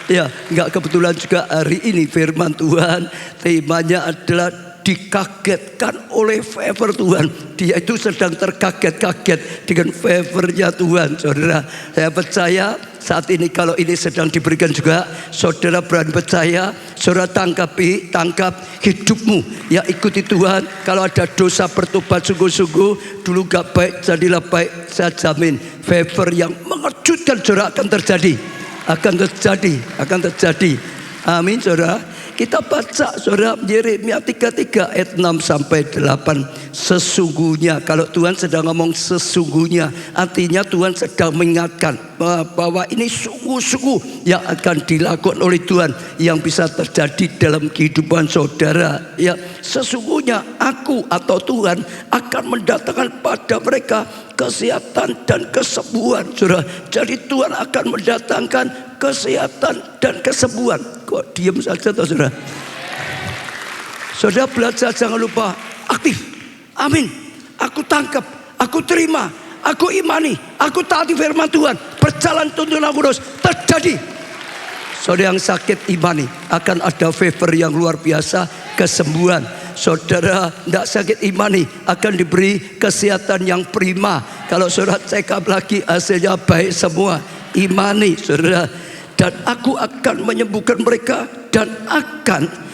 Ya, nggak kebetulan juga hari ini firman Tuhan temanya adalah dikagetkan oleh favor Tuhan. Dia itu sedang terkaget-kaget dengan favornya Tuhan. Saudara, saya percaya saat ini kalau ini sedang diberikan juga, saudara berani percaya, saudara tangkap hidupmu. Ya, ikuti Tuhan. Kalau ada dosa, bertobat sungguh-sungguh. Dulu gak baik, jadilah baik. Saya jamin favor yang mengejutkan saudara akan terjadi. Akan terjadi. Amin, saudara. Kita baca saudara Yeremia 33 ayat 6 sampai 8. Sesungguhnya, kalau Tuhan sedang ngomong sesungguhnya, artinya Tuhan sedang mengingatkan bahwa ini sungguh-sungguh yang akan dilakukan oleh Tuhan, yang bisa terjadi dalam kehidupan saudara. Ya, sesungguhnya aku atau Tuhan akan mendatangkan pada mereka kesehatan dan kesembuhan, saudara. Jadi Tuhan akan mendatangkan kesehatan dan kesembuhan. Kok diam saja toh, saudara? Saudara belajar jangan lupa aktif. Amin. Aku tangkap, aku terima, aku imani, aku taati firman Tuhan. Berjalan tuntunan kudus terjadi. Saudara yang sakit imani, akan ada favor yang luar biasa, kesembuhan. Saudara tidak sakit imani, akan diberi kesehatan yang prima. Kalau saudara check up lagi hasilnya baik semua. Imani saudara. Dan aku akan menyembuhkan mereka dan akan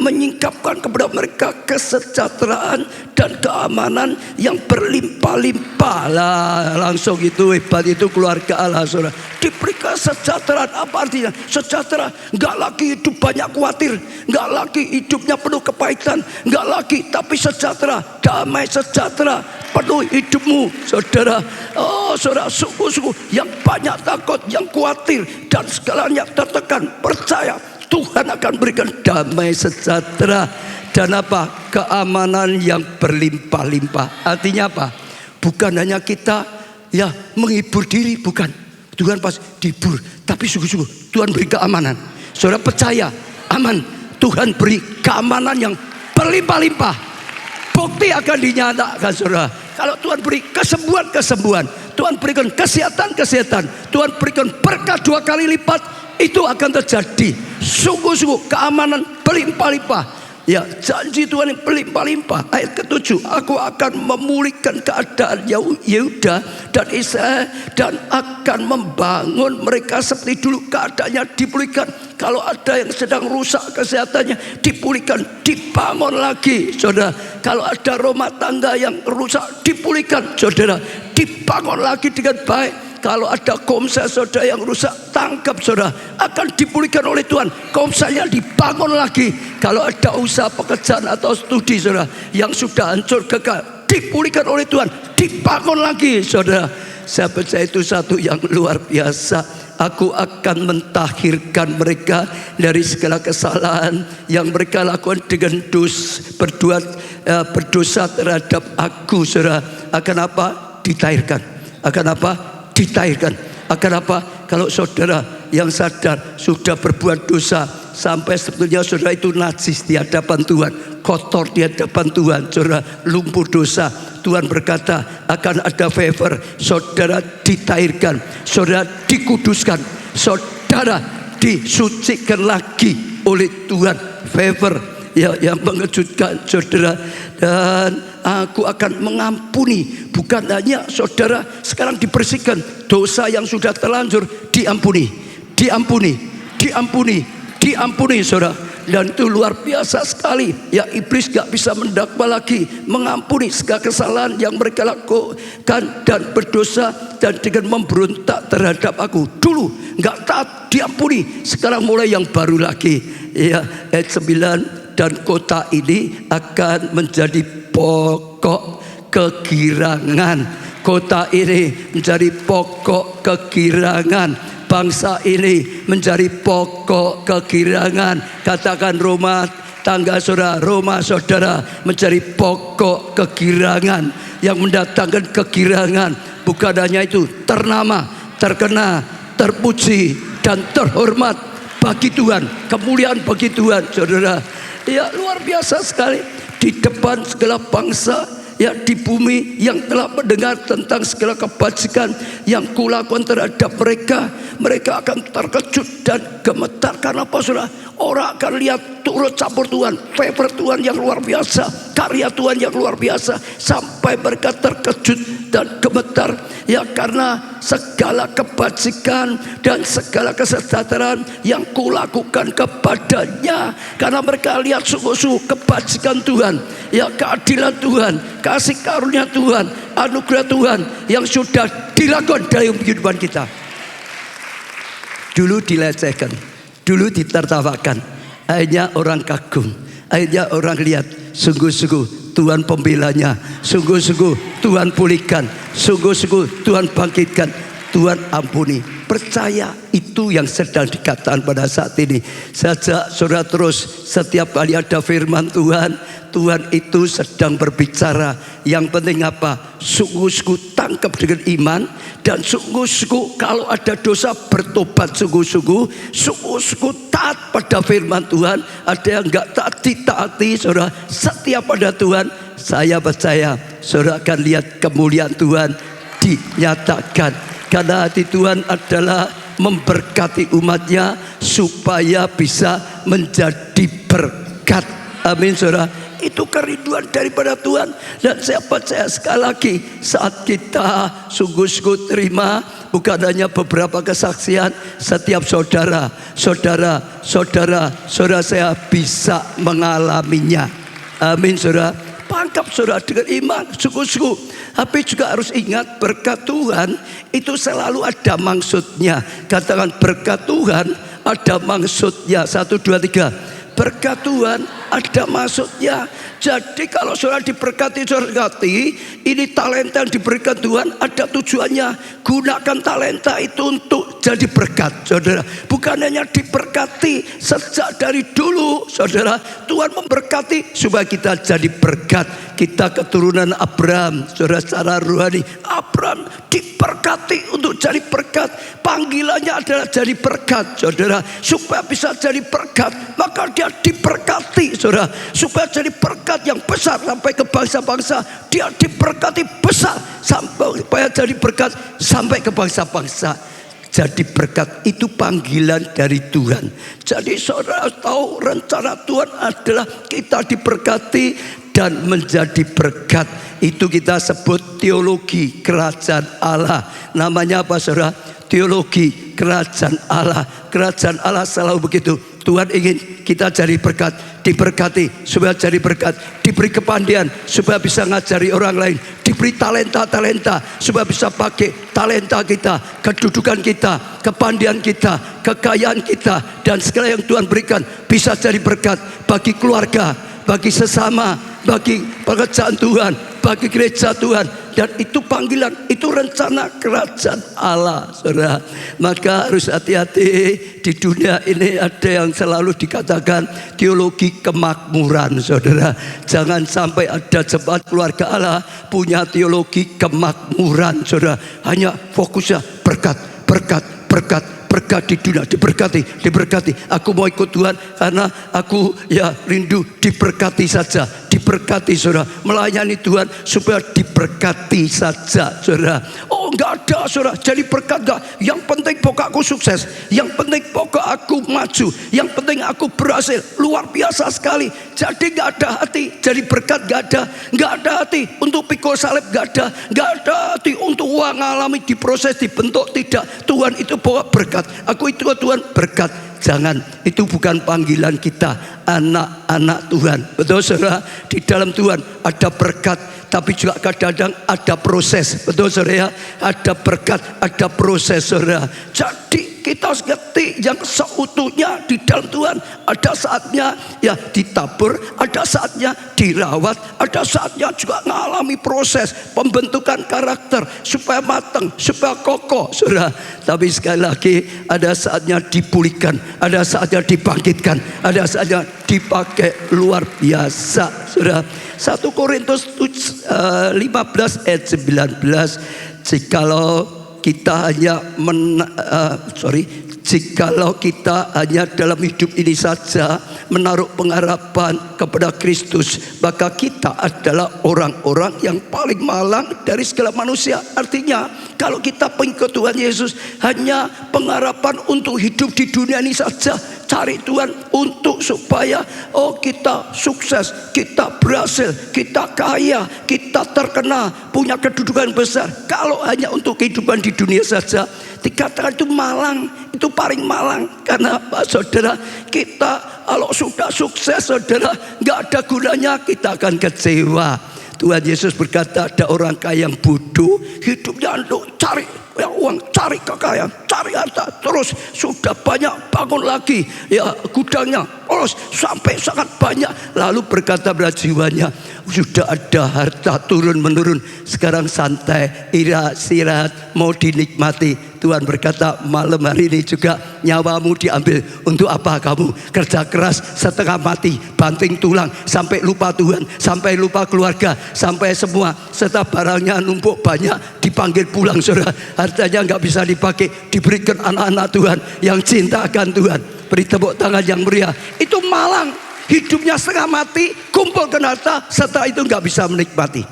menyingkapkan kepada mereka kesejahteraan dan keamanan yang berlimpah-limpah. Lah, langsung itu hebat itu keluarga Allah, saudara. Diberi kesejahteraan. Apa artinya sejahtera? Enggak lagi hidup banyak khawatir, enggak lagi hidupnya penuh kepahitan, enggak lagi, tapi sejahtera, damai sejahtera penuh hidupmu, saudara. Oh, saudara, sungguh-sungguh yang banyak takut, yang khawatir dan segalanya tertekan, percaya Tuhan akan berikan damai sejahtera dan apa? Keamanan yang berlimpah-limpah. Artinya apa? Bukan hanya kita menghibur diri, bukan. Tuhan pas dihibur, tapi sungguh-sungguh Tuhan beri keamanan. Saudara percaya, aman. Tuhan beri keamanan yang berlimpah-limpah. Bukti akan dinyatakan, saudara. Kalau Tuhan beri kesembuhan, Tuhan berikan kesehatan, Tuhan berikan berkat 2 kali lipat, itu akan terjadi. Sungguh-sungguh keamanan berlimpah-limpah. Ya, janji Tuhan yang berlimpah-limpah. Ayat ke-7, aku akan memulihkan keadaan Yehuda dan Israel dan akan membangun mereka seperti dulu keadaannya dipulihkan. Kalau ada yang sedang rusak kesehatannya, dipulihkan, dibangun lagi, saudara. Kalau ada rumah tangga yang rusak, dipulihkan, saudara, dibangun lagi dengan baik. Kalau ada komsel saudara yang rusak, tangkap saudara, akan dipulihkan oleh Tuhan. Komselnya dibangun lagi. Kalau ada usaha pekerjaan atau studi saudara yang sudah hancur gagal, dipulihkan oleh Tuhan, dibangun lagi, saudara. Saya percaya itu satu yang luar biasa. Aku akan mentahirkan mereka dari segala kesalahan yang mereka lakukan dengan berdosa terhadap aku, saudara. Akan apa? Ditahirkan. Akan apa? Ditahirkan. Akan apa? Kalau saudara yang sadar sudah berbuat dosa, sampai sebetulnya saudara itu najis di hadapan Tuhan, kotor di hadapan Tuhan, saudara lumpuh dosa, Tuhan berkata akan ada favor. Saudara ditahirkan, saudara dikuduskan, saudara disucikan lagi oleh Tuhan. Favor yang mengejutkan, saudara. Dan aku akan mengampuni. Bukan hanya saudara sekarang dibersihkan, dosa yang sudah terlanjur diampuni, saudara. Dan itu luar biasa sekali. Ya, iblis gak bisa mendakwa lagi, mengampuni segala kesalahan yang mereka lakukan dan berdosa dan dengan memberontak terhadap aku. Dulu gak taat, diampuni. Sekarang mulai yang baru lagi. Ya, ayat 9, dan kota ini akan menjadi pokok kegirangan. Kota ini menjadi pokok kegirangan. Bangsa ini menjadi pokok kegirangan. Katakan rumah tangga saudara, rumah saudara menjadi pokok kegirangan, yang mendatangkan kegirangan. Bukan hanya itu, ternama, terkena, terpuji dan terhormat bagi Tuhan, kemuliaan bagi Tuhan, saudara. Ya, luar biasa sekali. Di depan segala bangsa ya di bumi yang telah mendengar tentang segala kebajikan yang kulakukan terhadap mereka. Mereka akan terkejut dan gemetar. Karena apa saudara? Orang akan lihat turut campur Tuhan, favor Tuhan yang luar biasa, karya Tuhan yang luar biasa, sampai mereka terkejut dan gemetar. Ya, karena segala kebajikan dan segala kesejahteraan yang kulakukan kepadanya. Karena mereka lihat sungguh-sungguh kebajikan Tuhan, ya, keadilan Tuhan, kasih karunia Tuhan, anugerah Tuhan yang sudah dilakukan dalam kehidupan kita. Dulu dilecehkan, dulu ditertawakan, akhirnya orang kagum, akhirnya orang lihat sungguh-sungguh Tuhan pembelanya, sungguh-sungguh Tuhan pulihkan, sungguh-sungguh Tuhan bangkitkan, Tuhan ampuni. Percaya itu yang sedang dikatakan pada saat ini. Saja saudara terus setiap kali ada firman Tuhan, Tuhan itu sedang berbicara. Yang penting apa? Sungguh-sungguh tangkap dengan iman, dan sungguh-sungguh kalau ada dosa bertobat sungguh-sungguh, sungguh-sungguh taat pada firman Tuhan. Ada yang enggak taat, ditaati saudara, setia pada Tuhan. Saya percaya saudara akan lihat kemuliaan Tuhan dinyatakan. Karena hati Tuhan adalah memberkati umatnya supaya bisa menjadi berkat. Amin saudara. Itu kerinduan daripada Tuhan. Dan saya percaya sekali lagi, saat kita sungguh-sungguh terima, bukan hanya beberapa kesaksian, setiap saudara saya bisa mengalaminya. Amin saudara. Tangkap saudara dengan iman, sungguh-sungguh. Tapi juga harus ingat, berkat Tuhan itu selalu ada maksudnya. Katakan, berkat Tuhan ada maksudnya. 1, 2, 3. Berkat Tuhan ada maksudnya. Jadi kalau saudara diberkati, ini talenta yang diberikan Tuhan ada tujuannya. Gunakan talenta itu untuk jadi berkat, saudara. Bukan hanya diberkati sejak dari dulu, saudara. Tuhan memberkati supaya kita jadi berkat. Kita keturunan Abraham, saudara, secara rohani. Abraham diberkati untuk jadi berkat. Panggilannya adalah jadi berkat, saudara. Supaya bisa jadi berkat, maka dia diberkati, saudara. Supaya jadi berkat yang besar sampai ke bangsa-bangsa, dia diberkati besar supaya jadi berkat sampai ke bangsa-bangsa. Jadi berkat itu panggilan dari Tuhan. Jadi saudara tahu, rencana Tuhan adalah kita diberkati dan menjadi berkat. Itu kita sebut teologi kerajaan Allah. Namanya apa saudara? Teologi kerajaan Allah. Kerajaan Allah selalu begitu. Tuhan ingin kita jadi berkat, diberkati supaya jadi berkat, diberi kepandian supaya bisa ngajari orang lain, diberi talenta-talenta supaya bisa pakai talenta kita, kedudukan kita, kepandian kita, kekayaan kita, dan segala yang Tuhan berikan bisa jadi berkat bagi keluarga, bagi sesama, bagi pekerjaan Tuhan, bagi gereja Tuhan. Dan itu panggilan, itu rencana kerajaan Allah, saudara. Maka harus hati-hati. Di dunia ini ada yang selalu dikatakan teologi kemakmuran, saudara. Jangan sampai ada jemaat keluarga Allah punya teologi kemakmuran, saudara. Hanya fokusnya berkat, berkat, berkat, berkat di dunia, diberkati. Aku mau ikut Tuhan karena aku ya rindu diberkati saja, diberkati saudara, melayani Tuhan supaya diberkati saja, saudara. Oh enggak ada saudara, jadi berkat enggak. Yang penting pokok aku sukses, yang penting pokok aku maju, yang penting aku berhasil. Luar biasa sekali. Jadi enggak ada hati jadi berkat, enggak ada hati untuk pikul salib, enggak ada hati untuk uang alami diproses, dibentuk, tidak. Tuhan itu bawa berkat. Aku itu Tuhan berkat. Jangan, itu bukan panggilan kita, anak-anak Tuhan. Betul saudara? Di dalam Tuhan ada berkat, tapi juga kadang-kadang ada proses. Betul saudara? Ada berkat, ada proses, saudara. Jadi kita harus ngerti yang seutuhnya di dalam Tuhan. Ada saatnya ya ditabur, ada saatnya dirawat, ada saatnya juga mengalami proses pembentukan karakter supaya matang, supaya kokoh, saudara. Tapi sekali lagi ada saatnya dipulihkan, ada saatnya dibangkitkan, ada saatnya dipakai luar biasa, saudara. 1 Korintus 15 ayat 19. Jikalau kita hanya Jikalau kita hanya dalam hidup ini saja menaruh pengharapan kepada Kristus, maka kita adalah orang-orang yang paling malang dari segala manusia. Artinya kalau kita pengikut Tuhan Yesus hanya pengharapan untuk hidup di dunia ini saja, cari Tuhan untuk supaya kita sukses, kita berhasil, kita kaya, kita terkenal, punya kedudukan besar. Kalau hanya untuk kehidupan di dunia saja, dikatakan itu malang, itu paling malang. Karena apa, saudara, kita kalau sudah sukses, saudara, nggak ada gunanya, kita akan kecewa. Tuhan Yesus berkata, ada orang kaya yang bodoh, hidupnya untuk cari uang, cari kekayaan, cari harta, terus sudah banyak bangun lagi gudangnya, terus sampai sangat banyak, lalu berkata pada jiwanya, sudah ada harta turun menurun, sekarang santai, istirahat, mau dinikmati. Tuhan berkata, malam hari ini juga nyawamu diambil. Untuk apa kamu kerja keras setengah mati, banting tulang, sampai lupa Tuhan, sampai lupa keluarga, sampai semua serta barangnya numpuk banyak, dipanggil pulang, saudara, hartanya nggak bisa dipakai, diberikan anak-anak Tuhan yang cinta akan Tuhan. Beri tepuk tangan yang meriah. Itu malang, hidupnya setengah mati, kumpulkan harta, setelah itu nggak bisa menikmati.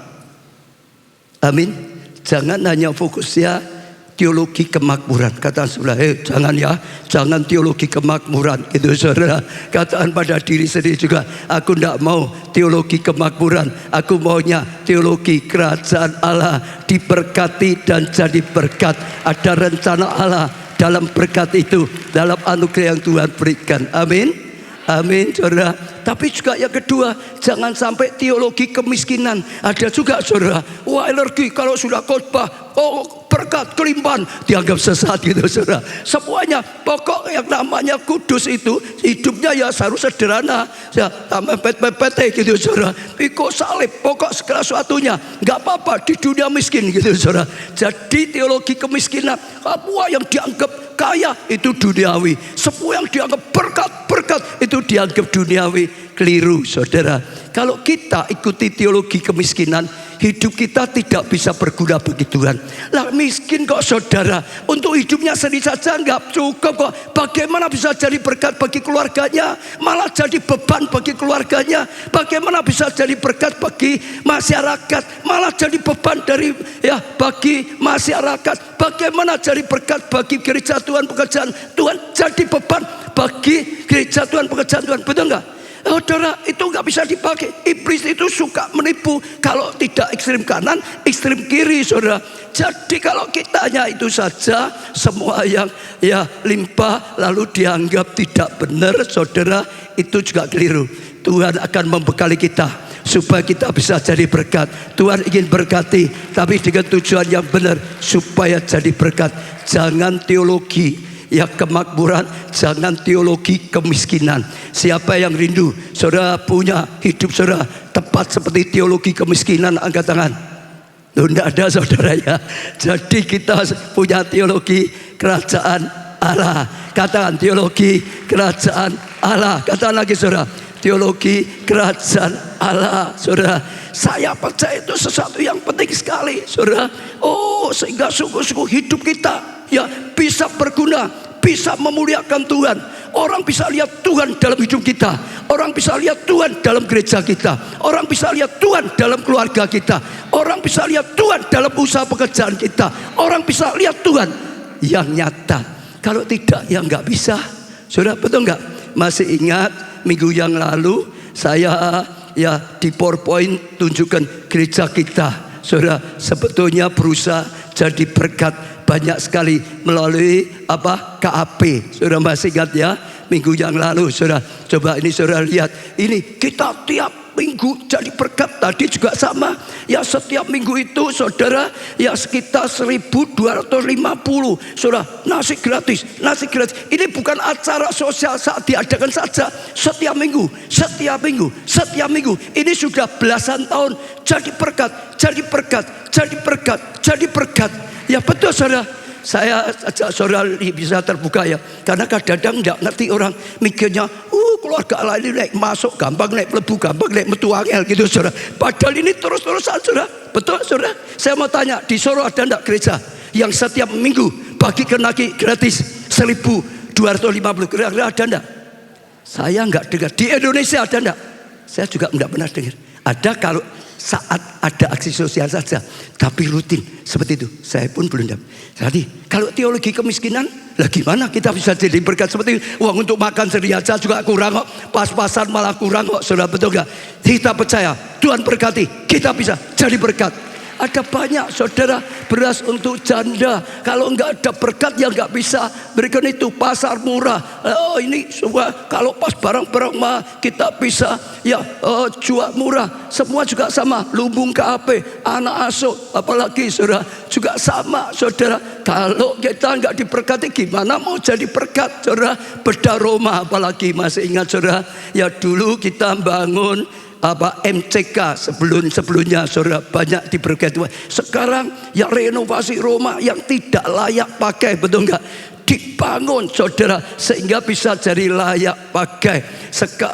Amin. Jangan hanya fokusnya teologi kemakmuran. Katakan sebelah, jangan ya, jangan teologi kemakmuran itu, saudara. Katakan pada diri sendiri juga, aku tidak mau teologi kemakmuran, aku maunya teologi kerajaan Allah, diberkati dan jadi berkat. Ada rencana Allah dalam berkat itu, dalam anugerah yang Tuhan berikan. Amin, amin, saudara. Tapi juga yang kedua, jangan sampai teologi kemiskinan. Ada juga, saudara, wah energi kalau sudah khotbah, berkat, kelimpahan, dianggap sesat gitu, saudara. Semuanya, pokok yang namanya kudus itu hidupnya ya harus sederhana, ya pepet gitu, saudara. Pikul salib, pokok segala sesuatunya, nggak apa-apa di dunia miskin gitu, saudara. Jadi teologi kemiskinan, semua yang dianggap kaya itu duniawi, semua yang dianggap berkat itu dianggap duniawi. Keliru, saudara. Kalau kita ikuti teologi kemiskinan, hidup kita tidak bisa berguna bagi Tuhan. Lah miskin kok, saudara, untuk hidupnya sendiri saja nggak cukup kok. Bagaimana bisa jadi berkat bagi keluarganya, malah jadi beban bagi keluarganya. Bagaimana bisa jadi berkat bagi masyarakat, malah jadi beban bagi masyarakat. Bagaimana jadi berkat bagi gereja Tuhan, pekerjaan Tuhan, jadi beban bagi gereja Tuhan, pekerjaan Tuhan. Betul nggak? Saudara, itu nggak bisa dipakai. Iblis itu suka menipu. Kalau tidak ekstrem kanan, ekstrem kiri, saudara. Jadi kalau kita hanya itu saja, semua yang limpah lalu dianggap tidak benar, saudara, itu juga keliru. Tuhan akan membekali kita supaya kita bisa jadi berkat. Tuhan ingin berkati, tapi dengan tujuan yang benar supaya jadi berkat. Jangan teologi kemakmuran, jangan teologi kemiskinan. Siapa yang rindu, saudara, punya hidup saudara tepat seperti teologi kemiskinan, angkat tangan. Tidak ada, saudara, ya. Jadi kita punya teologi kerajaan Allah. Katakan teologi kerajaan Allah. Katakan lagi, saudara, teologi kerajaan Allah, saudara. Saya percaya itu sesuatu yang penting sekali, saudara. Sehingga sungguh-sungguh hidup kita bisa berguna, bisa memuliakan Tuhan. Orang bisa lihat Tuhan dalam hidup kita, orang bisa lihat Tuhan dalam gereja kita, orang bisa lihat Tuhan dalam keluarga kita, orang bisa lihat Tuhan dalam usaha pekerjaan kita, orang bisa lihat Tuhan yang nyata. Kalau tidak, ya nggak bisa, saudara. Betul nggak? Masih ingat minggu yang lalu saya di PowerPoint tunjukkan gereja kita, saudara, sebetulnya berusaha jadi berkat banyak sekali melalui KAP. Saudara masih ingat ya, minggu yang lalu, saudara. Coba ini saudara lihat, ini kita tiap minggu jadi berkat. Tadi juga sama, setiap minggu itu, saudara, sekitar 1.250, saudara, nasi gratis. Ini bukan acara sosial saat diadakan saja, setiap minggu. Ini sudah belasan tahun jadi berkat. Ya betul, saudara. Saya ajak saudara bisa terbuka ya, karena kadang-kadang tidak ngerti orang, mikirnya keluarga Allah ini naik masuk gampang, naik lebu gampang, naik metu angel gitu, saudara. Padahal ini terus-terusan, saudara. Betul, saudara. Saya mau tanya, di Solo ada enggak gereja yang setiap minggu bagikan lagi gratis 1.250 250 kira-kira ada enggak? Saya enggak dengar. Di Indonesia ada enggak? Saya juga enggak pernah dengar. Ada kalau saat ada aksi sosial saja, tapi rutin seperti itu saya pun belum dapat. Jadi kalau teologi kemiskinan, lah gimana kita bisa jadi berkat seperti itu? Uang untuk makan sehari aja juga kurang kok, pas-pasan malah kurang kok, saudara, betul nggak? Kita percaya Tuhan berkati, kita bisa jadi berkat. Ada banyak saudara beras untuk janda. Kalau nggak ada berkat ya nggak bisa berikan itu. Pasar murah. Oh ini semua kalau pas barang-barang mah kita bisa ya jual murah. Semua juga sama. Lumbung KAP, anak asuh, apalagi saudara juga sama saudara. Kalau kita nggak diberkati gimana mau jadi berkat saudara? Bedah Roma apalagi masih ingat saudara? Ya dulu kita bangun MCK sebelumnya saudara banyak diberkati. Sekarang yang renovasi Roma yang tidak layak pakai, betul nggak? Dibangun saudara sehingga bisa jadi layak pakai.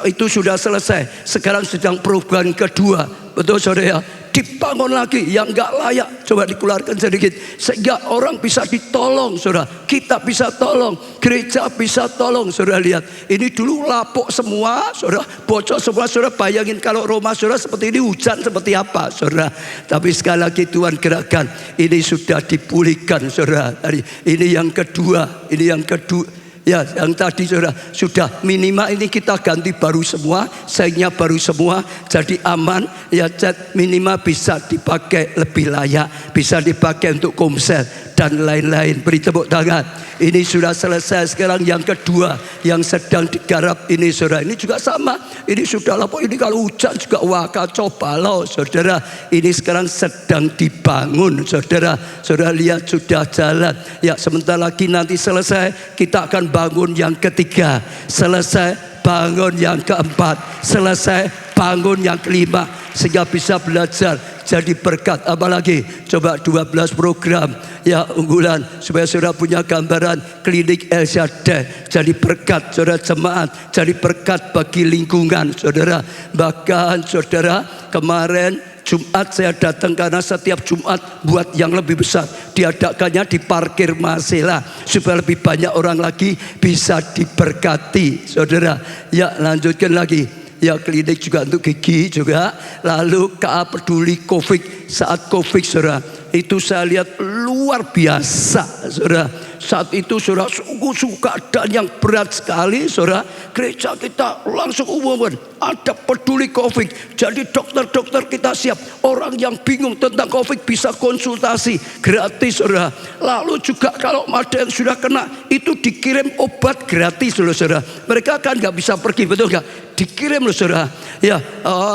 Itu sudah selesai. Sekarang sedang perubahan kedua, betul saudara? Dibangun lagi yang nggak layak, coba dikeluarkan sedikit sehingga orang bisa ditolong saudara. Kita bisa tolong, gereja bisa tolong saudara. Lihat ini dulu lapuk semua saudara, bocor semua saudara. Bayangin kalau Roma saudara seperti ini, hujan seperti apa saudara. Tapi sekali lagi Tuhan gerakkan, ini sudah dipulihkan saudara. Ini yang kedua, ini yang kedua. Ya, yang tadi saudara sudah minimal ini kita ganti baru semua, sehingga baru semua jadi aman. Ya, minimal bisa dipakai lebih layak, bisa dipakai untuk komsel dan lain-lain. Beri tepuk tangan. Ini sudah selesai. Sekarang yang kedua yang sedang digarap ini saudara. Ini juga sama. Ini sudah lapuk. Ini kalau hujan juga wah kacau balau saudara. Ini sekarang sedang dibangun saudara. Saudara lihat sudah jalan. Ya, sebentar lagi nanti selesai kita akan bangun yang ketiga, selesai bangun yang keempat, selesai bangun yang kelima, sehingga bisa belajar jadi berkat. Apalagi coba 12 program ya unggulan supaya saudara punya gambaran. Klinik El Shaddai jadi berkat saudara jemaat, jadi berkat bagi lingkungan saudara. Bahkan saudara kemarin Jumat saya datang karena setiap Jumat buat yang lebih besar diadakannya di parkir Masela supaya lebih banyak orang lagi bisa diberkati saudara. Ya lanjutkan lagi. Ya klinik juga untuk gigi juga. Lalu KA peduli COVID. Saat COVID saudara, itu saya lihat luar biasa saudara. Saat itu saudara sungguh keadaan yang berat sekali saudara. Gereja kita langsung umumkan ada peduli COVID. Jadi dokter-dokter kita siap. Orang yang bingung tentang COVID bisa konsultasi gratis saudara. Lalu juga kalau ada yang sudah kena itu dikirim obat gratis saudara. Mereka kan nggak bisa pergi, betul nggak? Dikirim loh saudara. Ya,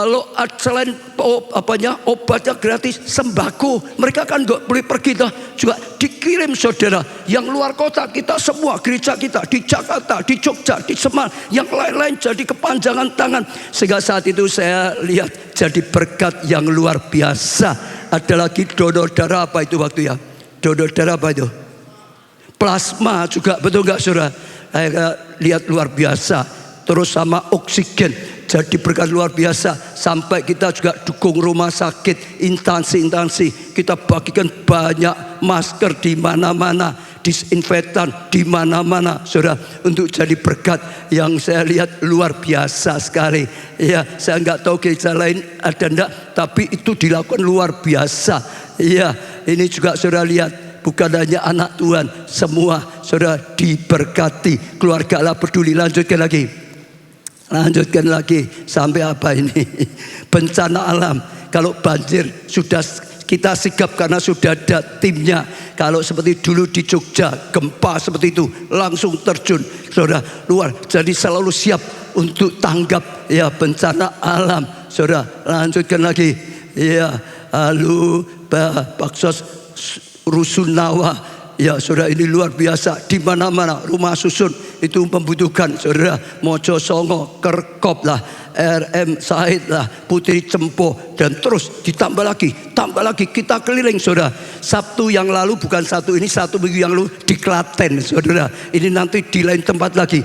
lo selain obatnya gratis, sembako mereka kan nggak boleh pergi toh, juga dikirim saudara. Yang luar kota kita semua, gereja kita di Jakarta, di Jogja, di Semarang, yang lain-lain jadi kepanjangan tangan. Sehingga saat itu saya lihat jadi berkat yang luar biasa. Ada lagi donor darah apa itu waktu ya? Donor darah apa itu? Plasma juga, betul nggak saudara? Lihat luar biasa. Terus sama oksigen jadi berkat luar biasa. Sampai kita juga dukung rumah sakit, instansi-instansi. Kita bagikan banyak masker di mana-mana, disinfektan di mana-mana saudara, untuk jadi berkat yang saya lihat luar biasa sekali. Ya, saya nggak tahu gereja lain ada enggak, tapi itu dilakukan luar biasa. Ya, ini juga saudara lihat, bukan hanya anak Tuhan, semua saudara diberkati. Keluarga Allah peduli. Lanjutkan lagi sampai apa ini? Bencana alam. Kalau banjir sudah kita sigap karena sudah ada timnya. Kalau seperti dulu di Jogja gempa seperti itu langsung terjun saudara luar. Jadi selalu siap untuk tanggap ya bencana alam saudara. Lanjutkan lagi ya. Lalu Baksos Rusunawa. Ya saudara, ini luar biasa. Di mana-mana rumah susun itu membutuhkan saudara. Mojo Songo, Kerkop lah, RM Said lah, Putri Cempo, dan terus ditambah lagi kita keliling saudara. Sabtu yang lalu, bukan satu ini, satu minggu yang lalu di Klaten saudara. Ini nanti di lain tempat lagi,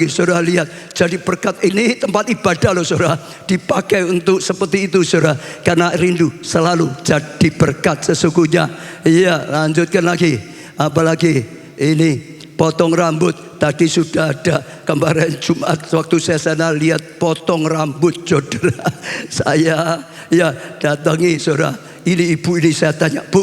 saudara lihat. Jadi berkat ini tempat ibadah loh saudara, dipakai untuk seperti itu saudara. Karena rindu selalu jadi berkat sesungguhnya. Iya, lanjutkan lagi. Apalagi ini Potong rambut tadi sudah ada. Kemarin Jumat waktu saya sana lihat potong rambut saudara. Saya ya datangi saudara. Ini ibu ini saya tanya, Bu,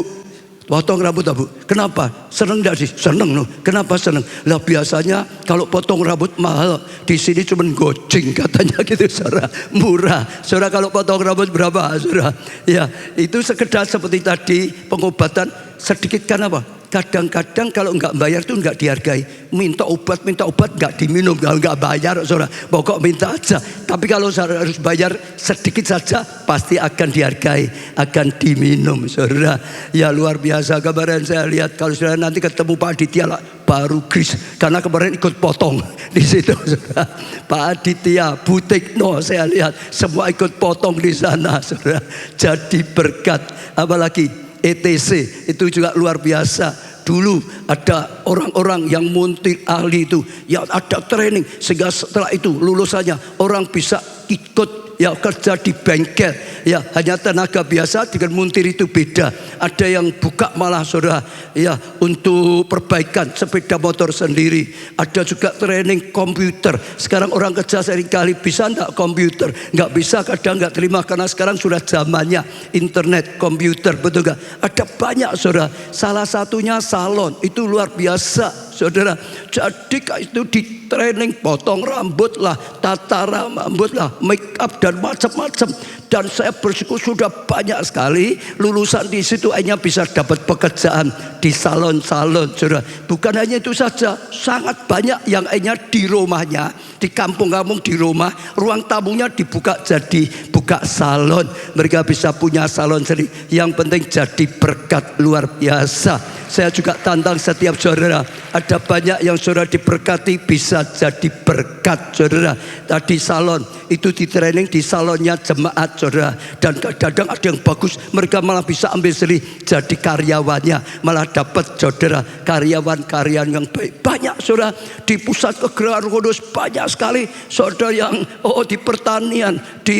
potong rambut Bu? Kenapa? Seneng enggak sih? Seneng loh. Kenapa seneng? Lah biasanya kalau potong rambut mahal, di sini cuma goceng katanya gitu saudara. Murah. Saudara kalau potong rambut berapa saudara? Ya itu sekedar seperti tadi pengobatan sedikit kan apa? Kadang-kadang kalau nggak bayar tuh nggak dihargai. Minta obat nggak diminum, nggak bayar saudara. Pokok minta aja. Tapi kalau saudara harus bayar sedikit saja, pasti akan dihargai, akan diminum saudara. Ya luar biasa. Kemarin saya lihat kalau saudara nanti ketemu Pak Aditya lah, baru gris karena kemarin ikut potong di situ saudara. Pak Aditya, Bu Tikno saya lihat semua ikut potong di sana saudara. Jadi berkat. Apalagi ETC itu juga luar biasa. Dulu ada orang-orang yang muntir ahli itu, yang ada training sehingga setelah itu lulusannya orang bisa ikut ya kerja di bengkel. Ya hanya tenaga biasa dengan muntir itu beda. Ada yang buka malah saudara ya untuk perbaikan sepeda motor sendiri. Ada juga training komputer. Sekarang orang kerja seringkali bisa enggak komputer? Enggak bisa, kadang enggak terima karena sekarang sudah zamannya internet, komputer, betul enggak? Ada banyak saudara. Salah satunya salon, itu luar biasa saudara. Jadi itu di training potong rambut lah, tata rambut lah, make up dan macam-macam. Dan saya bersyukur sudah banyak sekali lulusan di situ hanya bisa dapat pekerjaan di salon-salon saudara. Bukan hanya itu saja, sangat banyak yang hanya di rumahnya, di kampung-kampung di rumah, ruang tamunya dibuka jadi buka salon. Mereka bisa punya salon sendiri. Yang penting jadi berkat luar biasa. Saya juga tantang setiap saudara. Ada banyak yang saudara diberkati bisa jadi berkat saudara. Tadi salon itu di training di salonnya jemaat saudara. Dan kadang-kadang ada yang bagus, mereka malah bisa ambil sendiri jadi karyawannya, malah dapat saudara karyawan-karyawan yang baik. Banyak saudara di pusat kegerakan kudus, banyak sekali saudara yang di pertanian, di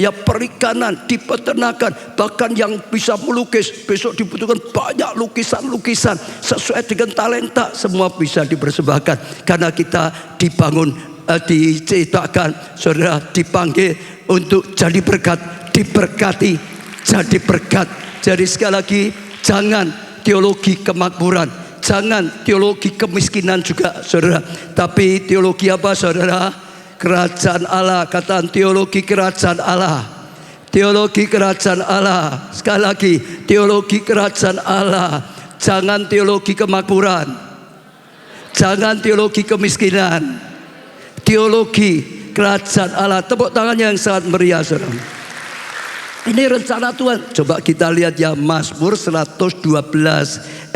ya perikanan, di peternakan, bahkan yang bisa melukis. Besok dibutuhkan banyak lukisan sesuai dengan talenta, semua bisa dipersembahkan karena kita dibangun, diciptakan saudara, dipanggil untuk jadi berkat, diberkati jadi berkat. Jadi sekali lagi, jangan teologi kemakmuran, jangan teologi kemiskinan juga saudara, tapi teologi apa saudara? Kerajaan Allah. Katakan teologi kerajaan Allah. Teologi kerajaan Allah. Sekali lagi, teologi kerajaan Allah. Jangan teologi kemakmuran, jangan teologi kemiskinan, teologi kerajaan Allah. Tepuk tangannya yang sangat meriah saudara. Ini rencana Tuhan. Coba kita lihat ya, Mazmur 112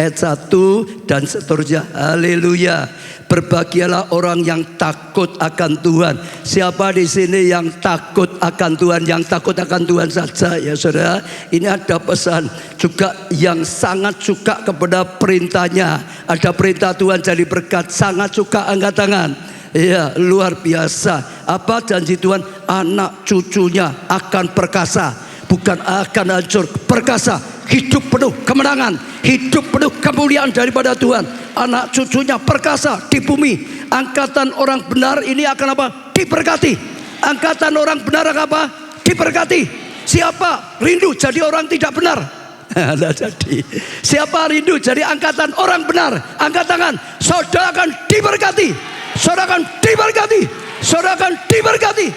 ayat 1 dan seterusnya. Haleluya. Berbahagialah orang yang takut akan Tuhan. Siapa di sini yang takut akan Tuhan? Yang takut akan Tuhan saja ya saudara. Ini ada pesan juga yang sangat suka kepada perintahnya. Ada perintah Tuhan jadi berkat, sangat suka, angkat tangan. Ya luar biasa. Apa janji Tuhan? Anak cucunya akan perkasa, bukan akan hancur, perkasa, hidup penuh kemenangan, hidup penuh kemuliaan daripada Tuhan. Anak cucunya perkasa di bumi. Angkatan orang benar ini akan apa? Diberkati. Angkatan orang benar akan apa? Diberkati. Siapa rindu jadi orang tidak benar? Nah, jadi siapa rindu jadi angkatan orang benar? Angkat tangan. Saudara akan diberkati. Saudara akan diberkati. Saudara akan diberkati.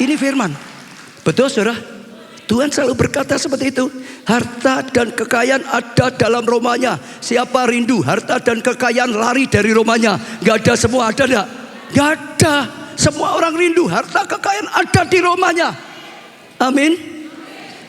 Ini firman. Betul saudara? Tuhan selalu berkata seperti itu. Harta dan kekayaan ada dalam rumahnya. Siapa rindu harta dan kekayaan lari dari rumahnya? Gak ada, semua ada enggak? Gak ada. Semua orang rindu harta kekayaan ada di rumahnya. Amin.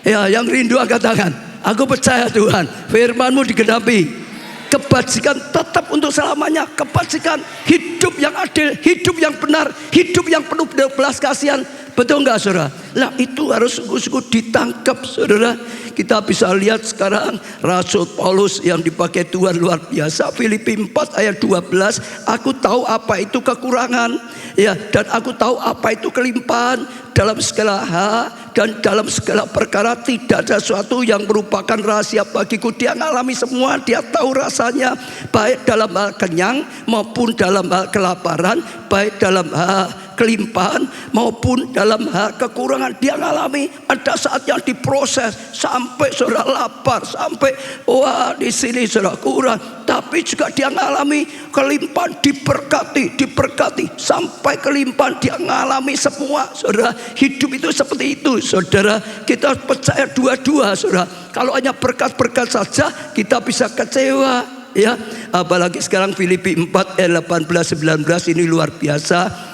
Ya, yang rindu angkat tangan. Aku percaya Tuhan, firman-Mu digenapi. Kebajikan tetap untuk selamanya. Kebajikan, hidup yang adil, hidup yang benar, hidup yang penuh belas kasihan. Betul enggak saudara? Lah itu harus sungguh-sungguh ditangkap saudara. kita bisa lihat sekarang Rasul Paulus yang dipakai Tuhan luar biasa. Filipi 4 ayat 12, aku tahu apa itu kekurangan, ya, dan aku tahu apa itu kelimpahan. Dalam segala hal dan dalam segala perkara tidak ada sesuatu yang merupakan rahasia bagiku. Dia ngalami semua, dia tahu rasanya, baik dalam hal kenyang maupun dalam hal kelaparan, baik dalam hal kelimpahan maupun dalam hal kekurangan. Dia ngalami. Ada saat yang diproses sampai saudara lapar, sampai wah di sini saudara kurang, tapi juga dia ngalami kelimpahan, diberkati sampai kelimpahan. Dia ngalami semua. Saudara, hidup itu seperti itu. Saudara, kita percaya dua-dua. Saudara, kalau hanya berkat-berkat saja kita bisa kecewa, ya. Apalagi sekarang Filipi 4 ayat 18-19 ini luar biasa.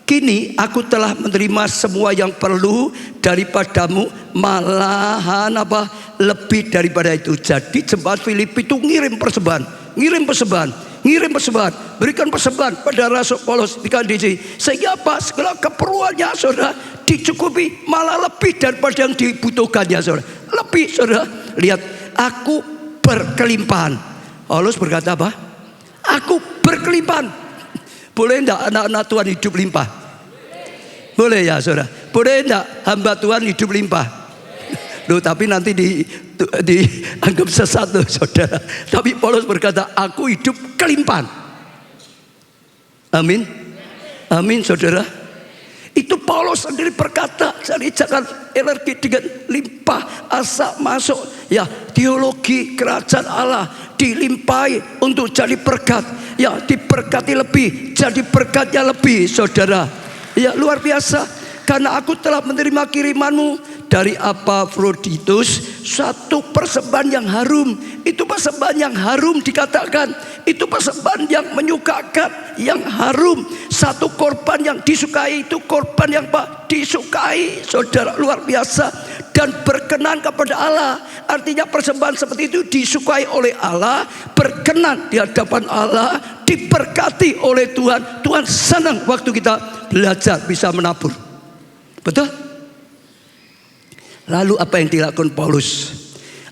Kini aku telah menerima semua yang perlu daripadamu, malahan lebih daripada itu. Jadi jemaat Filipi itu ngirim persembahan, berikan persembahan pada Rasul Paulus di sini. Sehingga segala keperluannya saudara dicukupi, malah lebih daripada yang dibutuhkannya saudara. Lebih saudara. Lihat, aku berkelimpahan. Paulus berkata apa? Aku berkelimpahan. Boleh enggak anak-anak Tuhan hidup limpah? Boleh ya saudara. Boleh enggak hamba Tuhan hidup limpah? Loh, tapi nanti dianggap sesat loh saudara. Tapi Paulus berkata, aku hidup kelimpahan. Amin. Amin saudara. Itu Paulus sendiri berkata, jadi jangan alergi dengan limpah asa masuk. Ya, teologi kerajaan Allah dilimpahi untuk jadi berkat. Ya, diberkati lebih, jadi berkatnya lebih saudara. Ya, luar biasa. Karena aku telah menerima kirimanmu dari Epafroditus, satu persembahan yang harum. Itu persembahan yang harum dikatakan. Itu persembahan yang menyukakan, yang harum. Satu korban yang disukai, itu korban yang disukai saudara, luar biasa. Dan berkenan kepada Allah. Artinya persembahan seperti itu disukai oleh Allah, berkenan di hadapan Allah, diberkati oleh Tuhan. Tuhan senang waktu kita belajar bisa menabur. Betul? Lalu apa yang dilakukan Paulus?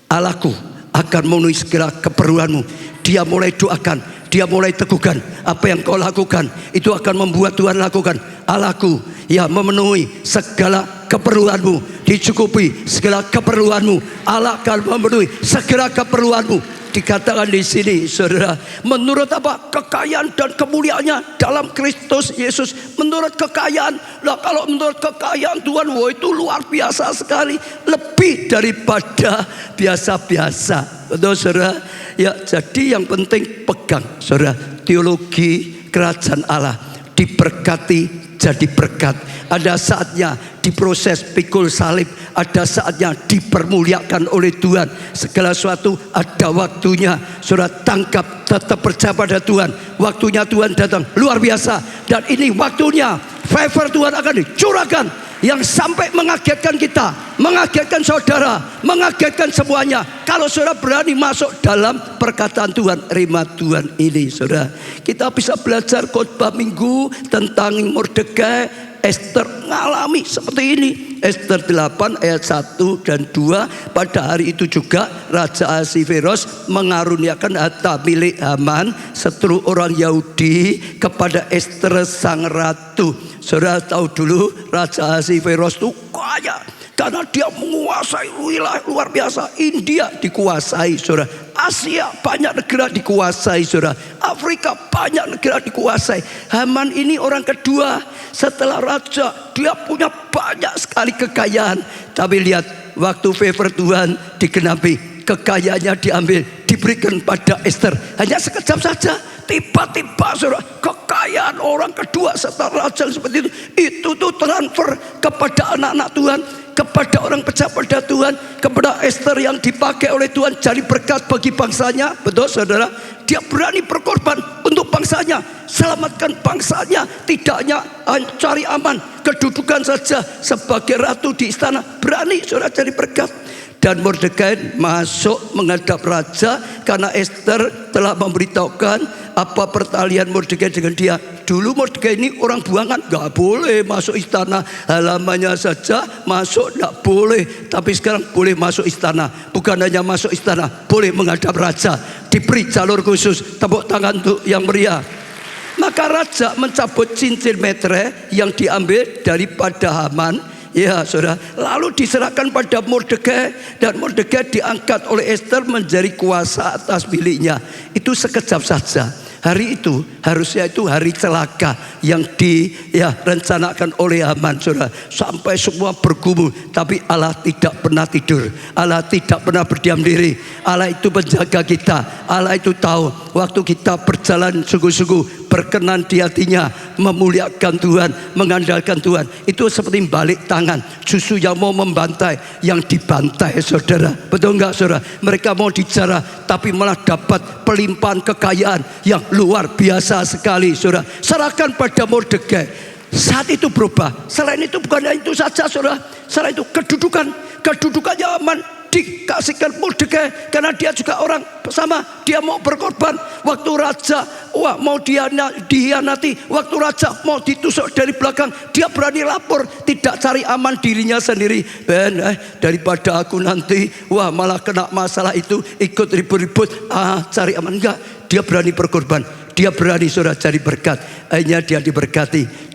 Allahku akan memenuhi segala keperluanmu. Dia mulai doakan, dia mulai teguhkan. Apa yang kau lakukan itu akan membuat Tuhan lakukan. Allahku ya memenuhi segala keperluanmu, dicukupi segala keperluanmu. Allah akan memenuhi segala keperluanmu. Dikatakan di sini saudara, menurut apa? Kekayaan dan kemuliaannya dalam Kristus Yesus. Menurut kekayaan. Nah, kalau menurut kekayaan Tuhan, wah itu luar biasa sekali, lebih daripada biasa-biasa. Betul saudara? Ya, jadi yang penting pegang saudara, teologi kerajaan Allah, diberkati jadi berkat. Ada saatnya diproses pikul salib, ada saatnya dipermuliakan oleh Tuhan. Segala sesuatu ada waktunya. Saudara tangkap, tetap percaya pada Tuhan. Waktunya Tuhan datang luar biasa. Dan ini waktunya favor Tuhan akan dicurahkan, yang sampai mengagetkan kita, mengagetkan saudara, mengagetkan semuanya. Kalau saudara berani masuk dalam perkataan Tuhan, rema Tuhan ini saudara. Kita bisa belajar khotbah minggu tentang Mordekai. Esther ngalami seperti ini. Esther 8 ayat 1 dan 2. Pada hari itu juga Raja Ahasveros mengaruniakan harta milik Haman, setru orang Yahudi, kepada Esther sang ratu. Saudara tahu dulu Raja Ahasveros itu kaya karena dia menguasai wilayah luar biasa. India dikuasai saudara, Asia banyak negara dikuasai saudara, Afrika banyak negara dikuasai. Haman ini orang kedua setelah raja, dia punya banyak sekali kekayaan. Tapi lihat, waktu favor Tuhan digenapi, kekayaannya diambil, diberikan pada Esther. Hanya sekejap saja, tiba-tiba saudara, kekayaan orang kedua setelah raja seperti itu tuh transfer kepada anak-anak Tuhan, kepada orang percaya pada Tuhan, kepada Esther yang dipakai oleh Tuhan jadi berkat bagi bangsanya. Betul saudara? Dia berani berkorban untuk bangsanya, selamatkan bangsanya. Tidak hanya cari aman kedudukan saja sebagai ratu di istana, berani saudara jadi berkat. Dan Mordekai masuk menghadap raja karena Ester telah memberitahukan apa pertalian Mordekai dengan dia. Dulu Mordekai ini orang buangan, gak boleh masuk istana, halamannya saja masuk gak boleh. Tapi sekarang boleh masuk istana. Bukan hanya masuk istana, boleh menghadap raja. Diberi jalur khusus. Tepuk tangan untuk yang meriah. Maka raja mencabut cincin metre yang diambil daripada Haman. Ya saudara, lalu diserahkan pada Mordekai, dan Mordekai diangkat oleh Ester menjadi kuasa atas miliknya. Itu sekejap saja. Hari itu harusnya itu hari celaka yang direncanakan oleh Haman, saudara. Sampai semua bergumul, tapi Allah tidak pernah tidur. Allah tidak pernah berdiam diri. Allah itu menjaga kita. Allah itu tahu waktu kita berjalan sungguh-sungguh berkenan di hatinya, memuliakan Tuhan, mengandalkan Tuhan. Itu seperti balik tangan susu yang mau membantai, yang dibantai, saudara. Betul enggak, saudara? Mereka mau dijarah, tapi malah dapat pelimpahan kekayaan yang luar biasa sekali, saudara. Serahkan pada Mordekai. Saat itu berubah. Selain itu bukan hanya itu saja, saudara. Selain itu kedudukannya Haman dikasihkan Mordekai, karena dia juga orang sama. Dia mau berkorban waktu raja mau dihianati, waktu raja mau ditusuk dari belakang, dia berani lapor, tidak cari aman dirinya sendiri. Daripada aku nanti malah kena masalah itu, ikut ribut-ribut, cari aman. Enggak, dia berani berkorban. Dia berani, saudara, jadi berkat. Akhirnya dia diberkati.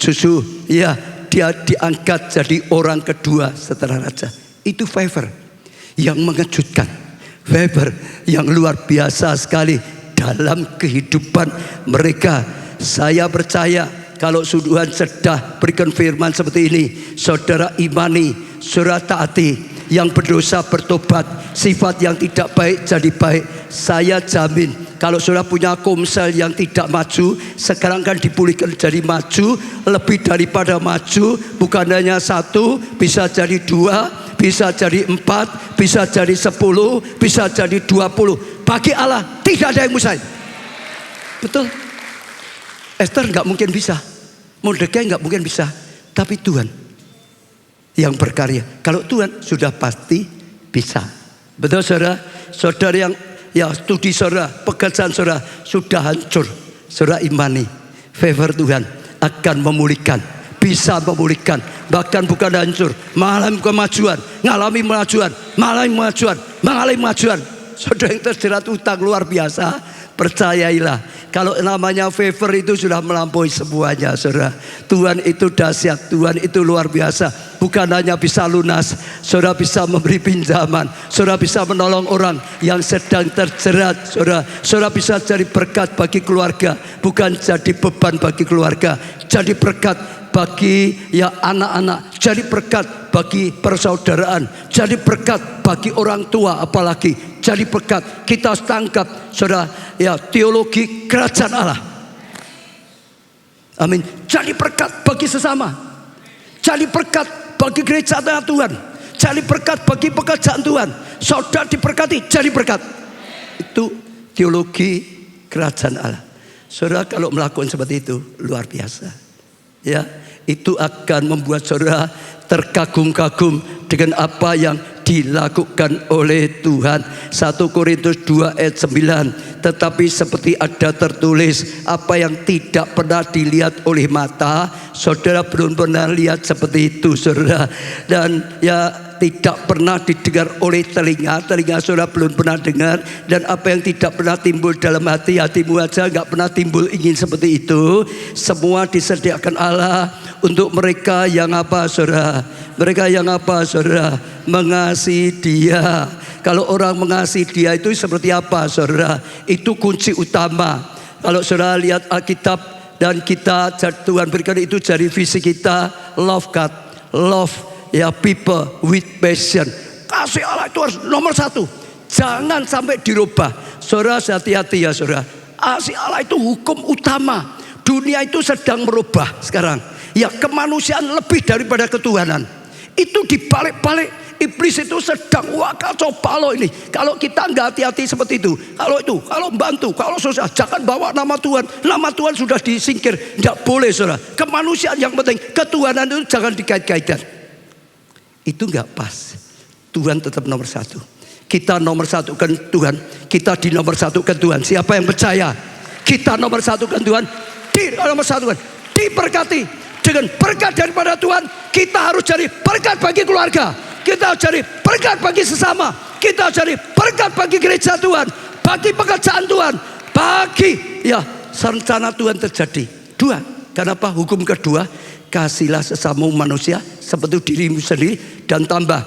Dia diangkat jadi orang kedua setelah raja. Itu favor yang mengejutkan, favor yang luar biasa sekali dalam kehidupan mereka. Saya percaya kalau Tuhan sudah berikan firman seperti ini, saudara imani, saudara taati. Yang berdosa bertobat, sifat yang tidak baik jadi baik. Saya jamin kalau saudara punya Komsel yang tidak maju, sekarang kan dipulihkan jadi maju, lebih daripada maju. Bukan hanya 1, bisa jadi 2, bisa jadi 4, bisa jadi 10, bisa jadi 20. Bagi Allah tidak ada yang mustahil. Betul. Ester nggak mungkin bisa, Mordekai nggak mungkin bisa, tapi Tuhan yang berkarya. Kalau Tuhan sudah pasti bisa. Betul, saudara? Saudara yang studi saudara, pekerjaan saudara sudah hancur, saudara imani, favor Tuhan akan memulihkan, bisa memulihkan. Bahkan bukan hancur, mengalami kemajuan, mengalami kemajuan. Saudara yang terjerat utang luar biasa, percayailah. Kalau namanya favor itu sudah melampaui semuanya, saudara. Tuhan itu dahsyat, Tuhan itu luar biasa. Bukan hanya bisa lunas, saudara bisa memberi pinjaman, saudara bisa menolong orang yang sedang terjerat, saudara bisa jadi berkat bagi keluarga, bukan jadi beban bagi keluarga. Jadi berkat bagi anak-anak, jadi berkat bagi persaudaraan, jadi berkat bagi orang tua, apalagi jadi berkat. Kita harus tangkap, saudara, teologi kerajaan Allah. Amin. Jadi berkat bagi sesama, jadi berkat bagi gereja Tuhan, jadi berkat bagi pekerjaan Tuhan. Saudara diberkati, jadi berkat. Itu teologi kerajaan Allah. Saudara kalau melakukan seperti itu luar biasa. Itu akan membuat saudara terkagum-kagum dengan apa yang dilakukan oleh Tuhan. 1 Korintus 2 ayat 9. Tetapi seperti ada tertulis, apa yang tidak pernah dilihat oleh mata, saudara belum pernah lihat seperti itu, saudara. Dan tidak pernah didengar oleh telinga saudara belum pernah dengar. Dan apa yang tidak pernah timbul dalam hatimu aja gak pernah timbul ingin seperti itu. Semua disediakan Allah untuk mereka yang apa, saudara? Mereka yang apa, saudara? Mengasihi Dia. Kalau orang mengasihi Dia itu seperti apa, saudara? Itu kunci utama. Kalau saudara lihat Alkitab, dan kita, Tuhan berikan itu jadi visi kita, love God, love people with passion. Kasih Allah itu harus nomor 1. Jangan sampai dirubah. Saudara hati-hati ya, saudara. Kasih Allah itu hukum utama. Dunia itu sedang merubah sekarang. Kemanusiaan lebih daripada ketuhanan. Itu dibalik-balik. Iblis itu sedang kacau balau ini. Kalau kita nggak hati-hati seperti itu, kalau bantu, kalau susah, jangan bawa nama Tuhan. Nama Tuhan sudah disingkir, nggak boleh, saudara. Kemanusiaan yang penting, ketuhanan itu jangan dikait-kaitkan. Itu nggak pas. Tuhan tetap nomor satu. Kita nomor satukan Tuhan. Kita di nomor satukan Tuhan. Siapa yang percaya kita nomor satukan Tuhan, di nomor satukan, diberkati dengan berkat daripada Tuhan. Kita harus jadi berkat bagi keluarga. Kita harus jadi berkat bagi sesama. Kita harus jadi berkat bagi gereja Tuhan, bagi pekerjaan Tuhan, bagi rencana Tuhan terjadi. Dua, kenapa hukum kedua? Kasihlah sesama manusia seperti dirimu sendiri, dan tambah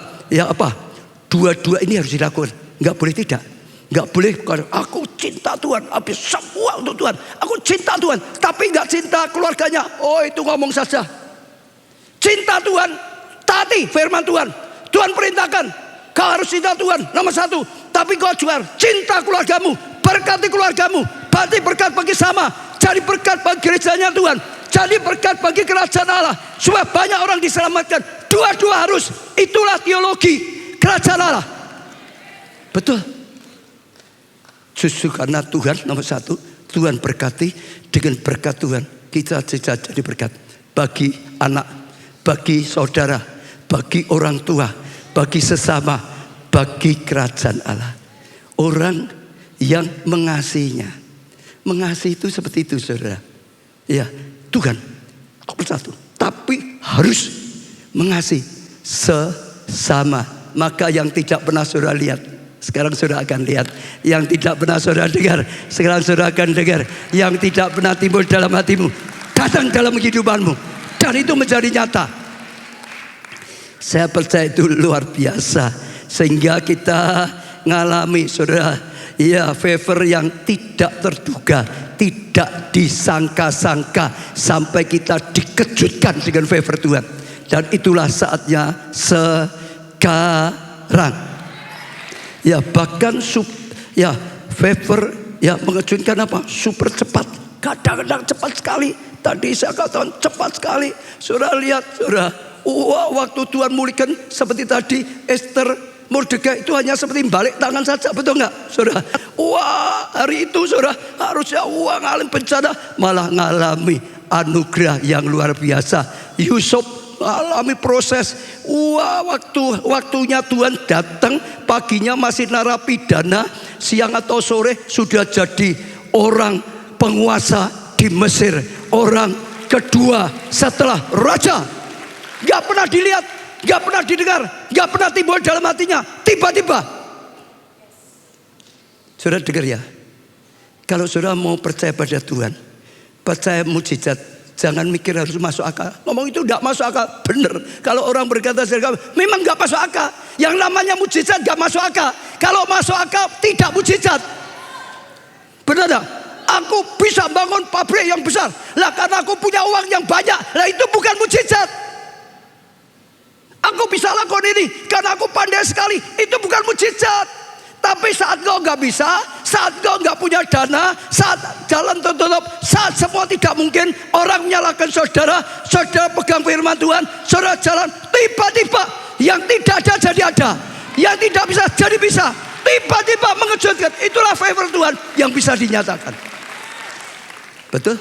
dua-dua ini harus dilakukan. Enggak boleh tidak. Enggak boleh aku cinta Tuhan, habis semua untuk Tuhan. Aku cinta Tuhan, tapi enggak cinta keluarganya. Oh, itu ngomong saja. Cinta Tuhan, taati firman Tuhan. Tuhan perintahkan, kau harus cinta Tuhan nomor satu. Tapi kau juga cinta keluargamu, berkati keluargamu, berarti berkat bagi sama. Jadi berkat bagi gerejanya Tuhan, jadi berkat bagi kerajaan Allah, supaya banyak orang diselamatkan. Dua-dua harus. Itulah teologi kerajaan Allah. Betul. Justru karena Tuhan nomor satu, Tuhan berkati. Dengan berkat Tuhan kita jadi berkat bagi anak, bagi saudara, bagi orang tua, bagi sesama, bagi kerajaan Allah. Orang yang mengasihinya. Mengasihi itu seperti itu, saudara. Ya, Tuhan nomor satu, tapi harus mengasihi sesama. Maka yang tidak pernah saudara lihat, sekarang saudara akan lihat. Yang tidak pernah saudara dengar, sekarang saudara akan dengar. Yang tidak pernah timbul dalam hatimu, datang dalam kehidupanmu, dan itu menjadi nyata. Saya percaya itu luar biasa, sehingga kita ngalami, saudara, favor yang tidak terduga, tidak disangka-sangka, sampai kita dikejutkan dengan favor Tuhan. Dan itulah saatnya sekarang. Bahkan favor mengejutkan apa? Super cepat. Kadang-kadang cepat sekali. Tadi saya katakan cepat sekali. Saudara lihat, saudara. Waktu Tuhan mulihkan seperti tadi Esther, Mordekai itu hanya seperti balik tangan saja, betul nggak, saudara? Hari itu saudara harusnya ngalami bencana, malah ngalami anugerah yang luar biasa. Yusuf alami proses. Waktunya Tuhan datang, paginya masih narapidana, siang atau sore sudah jadi orang penguasa di Mesir, orang kedua setelah raja. Gak pernah dilihat, gak pernah didengar, gak pernah timbul dalam hatinya. Tiba-tiba, saudara dengar ya, kalau saudara mau percaya pada Tuhan, percaya mujizat, jangan mikir harus masuk akal. Ngomong itu gak masuk akal, bener. Kalau orang berkata memang gak masuk akal. Yang namanya mujizat gak masuk akal. Kalau masuk akal tidak mujizat. Benar tak? Aku bisa bangun pabrik yang besar, lah karena aku punya uang yang banyak, lah itu bukan mujizat. Aku bisa lakukan ini karena aku pandai sekali, itu bukan mujizat. Tapi saat kau gak bisa, saat kau gak punya dana, saat jalan tertutup, saat semua tidak mungkin, orang menyalahkan saudara, saudara pegang firman Tuhan, saudara jalan, tiba-tiba yang tidak ada jadi ada, yang tidak bisa jadi bisa, tiba-tiba mengejutkan. Itulah favor Tuhan yang bisa dinyatakan. Betul?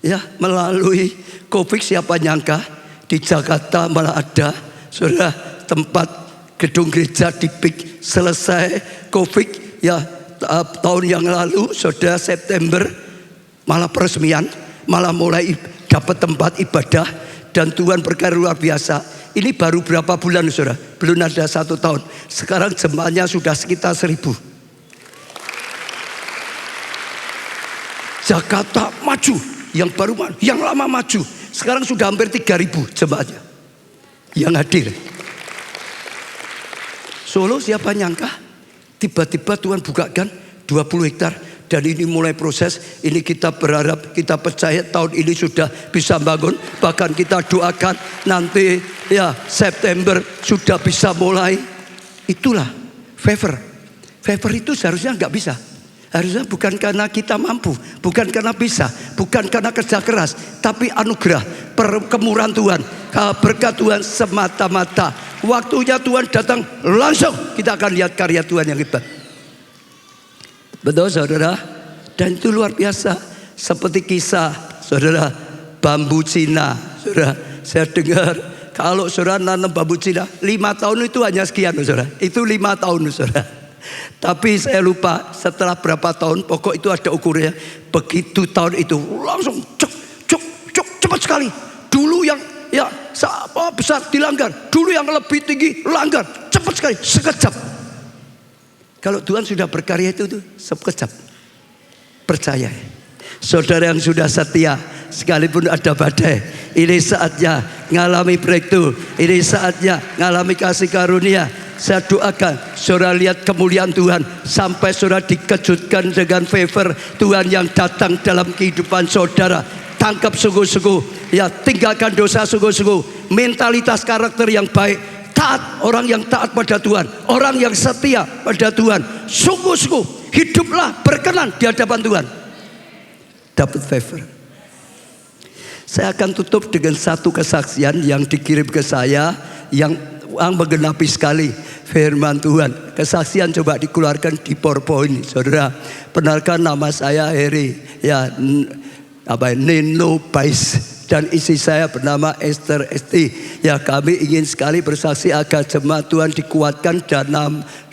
Ya, melalui COVID siapa nyangka di Jakarta malah ada, saudara, tempat gedung gereja dipik selesai COVID tahun yang lalu, saudara, September malah peresmian, malah mulai dapat tempat ibadah, dan Tuhan berkarya luar biasa. Ini baru berapa bulan, saudara, belum ada 1 tahun. Sekarang jemaahnya sudah sekitar 1000. Jakarta maju, yang baru maju, yang lama maju. Sekarang sudah hampir 3000 jemaatnya yang hadir. Solo siapa nyangka tiba-tiba Tuhan bukakan 20 hektar. Dan ini mulai proses. Ini kita berharap, kita percaya tahun ini sudah bisa bangun. Bahkan kita doakan nanti September sudah bisa mulai. Itulah favor. Favor itu seharusnya nggak bisa. Harusnya bukan karena kita mampu, bukan karena bisa, bukan karena kerja keras, tapi anugerah, perkemurahan Tuhan, berkat Tuhan semata-mata. Waktunya Tuhan datang langsung, kita akan lihat karya Tuhan yang hebat. Betul, saudara? Dan itu luar biasa. Seperti kisah, saudara, bambu Cina. Saudara, saya dengar Kalau saudara nanam bambu Cina 5 tahun itu hanya sekian saudara. Itu 5 tahun saudara. Tapi saya lupa setelah berapa tahun, pokok itu ada ukurnya. Begitu tahun itu langsung cepat sekali. Dulu yang besar dilanggar, dulu yang lebih tinggi langgar, cepat sekali, sekejap. Kalau Tuhan sudah berkarya itu tuh sekejap. Percaya, saudara yang sudah setia, sekalipun ada badai, ini saatnya ngalami breakthrough, ini saatnya ngalami kasih karunia. Saya doakan saudara lihat kemuliaan Tuhan, sampai saudara dikejutkan dengan favor Tuhan yang datang dalam kehidupan saudara. Tangkap sungguh-sungguh, ya, tinggalkan dosa sungguh-sungguh, mentalitas karakter yang baik, taat, orang yang taat pada Tuhan, orang yang setia pada Tuhan, sungguh-sungguh hiduplah berkenan di hadapan Tuhan, dapat favor. Saya akan tutup dengan satu kesaksian yang dikirim ke saya, yang menggenapi sekali firman Tuhan. Kesaksian coba dikeluarkan di PowerPoint, saudara. Perkenalkan, nama saya Heri, ya, Nino Bais, dan istri saya bernama Esther Esti. Ya, kami ingin sekali bersaksi agar jemaat Tuhan dikuatkan dan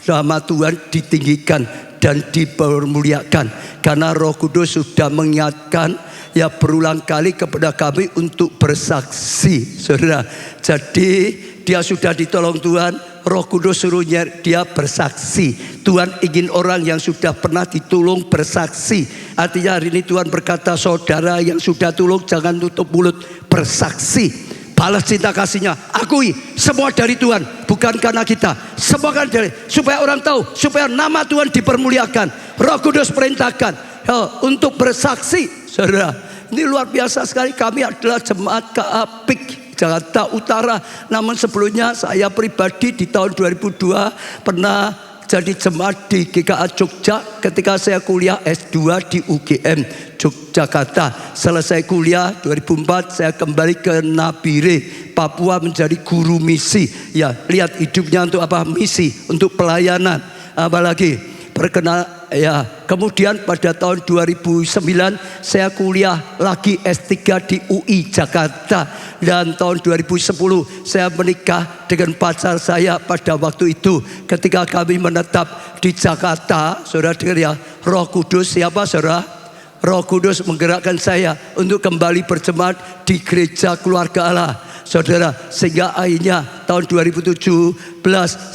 nama Tuhan ditinggikan dan dipermuliakan, karena Roh Kudus sudah mengingatkan, ya, berulang kali kepada kami untuk bersaksi, saudara. Jadi dia sudah ditolong Tuhan, Roh Kudus suruhnya dia bersaksi. Tuhan ingin orang yang sudah pernah ditolong bersaksi. Artinya hari ini Tuhan berkata, saudara yang sudah tolong jangan tutup mulut, bersaksi. Balas cinta kasihnya, akui semua dari Tuhan, bukan karena kita, semua kan dari, supaya orang tahu, supaya nama Tuhan dipermuliakan. Roh Kudus perintahkan untuk bersaksi, saudara. Ini luar biasa sekali. Kami adalah jemaat KAPIK Jakarta Utara. Namun sebelumnya saya pribadi di tahun 2002 pernah jadi jemaat di GKA Jogja ketika saya kuliah S2 di UGM Yogyakarta. Selesai kuliah 2004 saya kembali ke Nabire, Papua, menjadi guru misi. Ya, lihat hidupnya untuk apa? Misi, untuk pelayanan. Apalagi perkenal, ya. Kemudian pada tahun 2009 saya kuliah lagi S3 di UI Jakarta, dan tahun 2010 saya menikah dengan pacar saya pada waktu itu. Ketika kami menetap di Jakarta, saudara dengar ya, Roh Kudus, siapa saudara? Roh Kudus menggerakkan saya untuk kembali berjemaat di gereja keluarga Allah, saudara. Sehingga akhirnya tahun 2017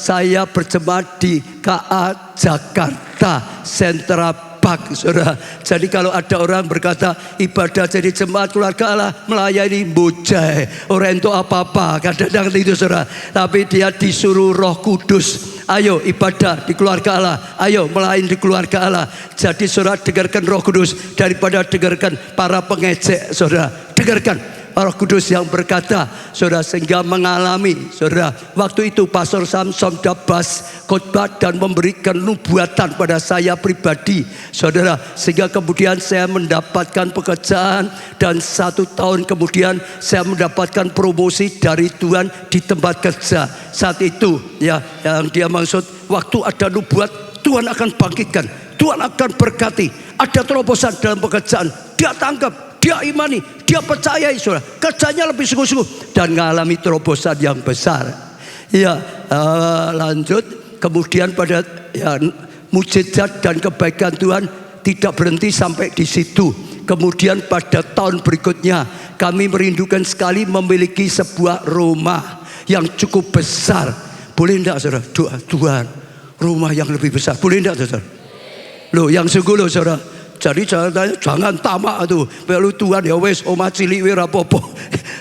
saya berjemaat di KA Jakarta Sentra Park, saudara. Jadi kalau ada orang berkata ibadah jadi jemaat keluarga Allah melayani bojai, orang itu apa-apa, kadang-kadang itu, saudara. Tapi dia disuruh Roh Kudus, ayo ibadah di keluarga Allah, ayo melayani di keluarga Allah. Jadi saudara dengarkan Roh Kudus daripada dengarkan para pengejek, saudara. Dengarkan Roh Kudus yang berkata, saudara, sehingga mengalami, saudara, waktu itu Pastor Samson Dabas khotbah dan memberikan nubuatan pada saya pribadi, saudara, sehingga kemudian saya mendapatkan pekerjaan, dan 1 tahun kemudian saya mendapatkan promosi dari Tuhan di tempat kerja. Saat itu, ya, yang dia maksud, waktu ada nubuat, Tuhan akan bangkitkan, Tuhan akan berkati, ada terobosan dalam pekerjaan, dia tangkap, dia imani, dia percayai, saudara. Kerjanya lebih sungguh-sungguh dan mengalami terobosan yang besar. Ya, lanjut. Kemudian pada, ya, mujizat dan kebaikan Tuhan tidak berhenti sampai di situ. Kemudian pada tahun berikutnya kami merindukan sekali memiliki sebuah rumah yang cukup besar. Boleh enggak, saudara? Doa Tuhan, rumah yang lebih besar. Boleh enggak, saudara? Loh, yang sungguh loh, saudara. Jadi jangan tamak tuh. Pelu Tuhan ya wes omah cilik ora apa-apa.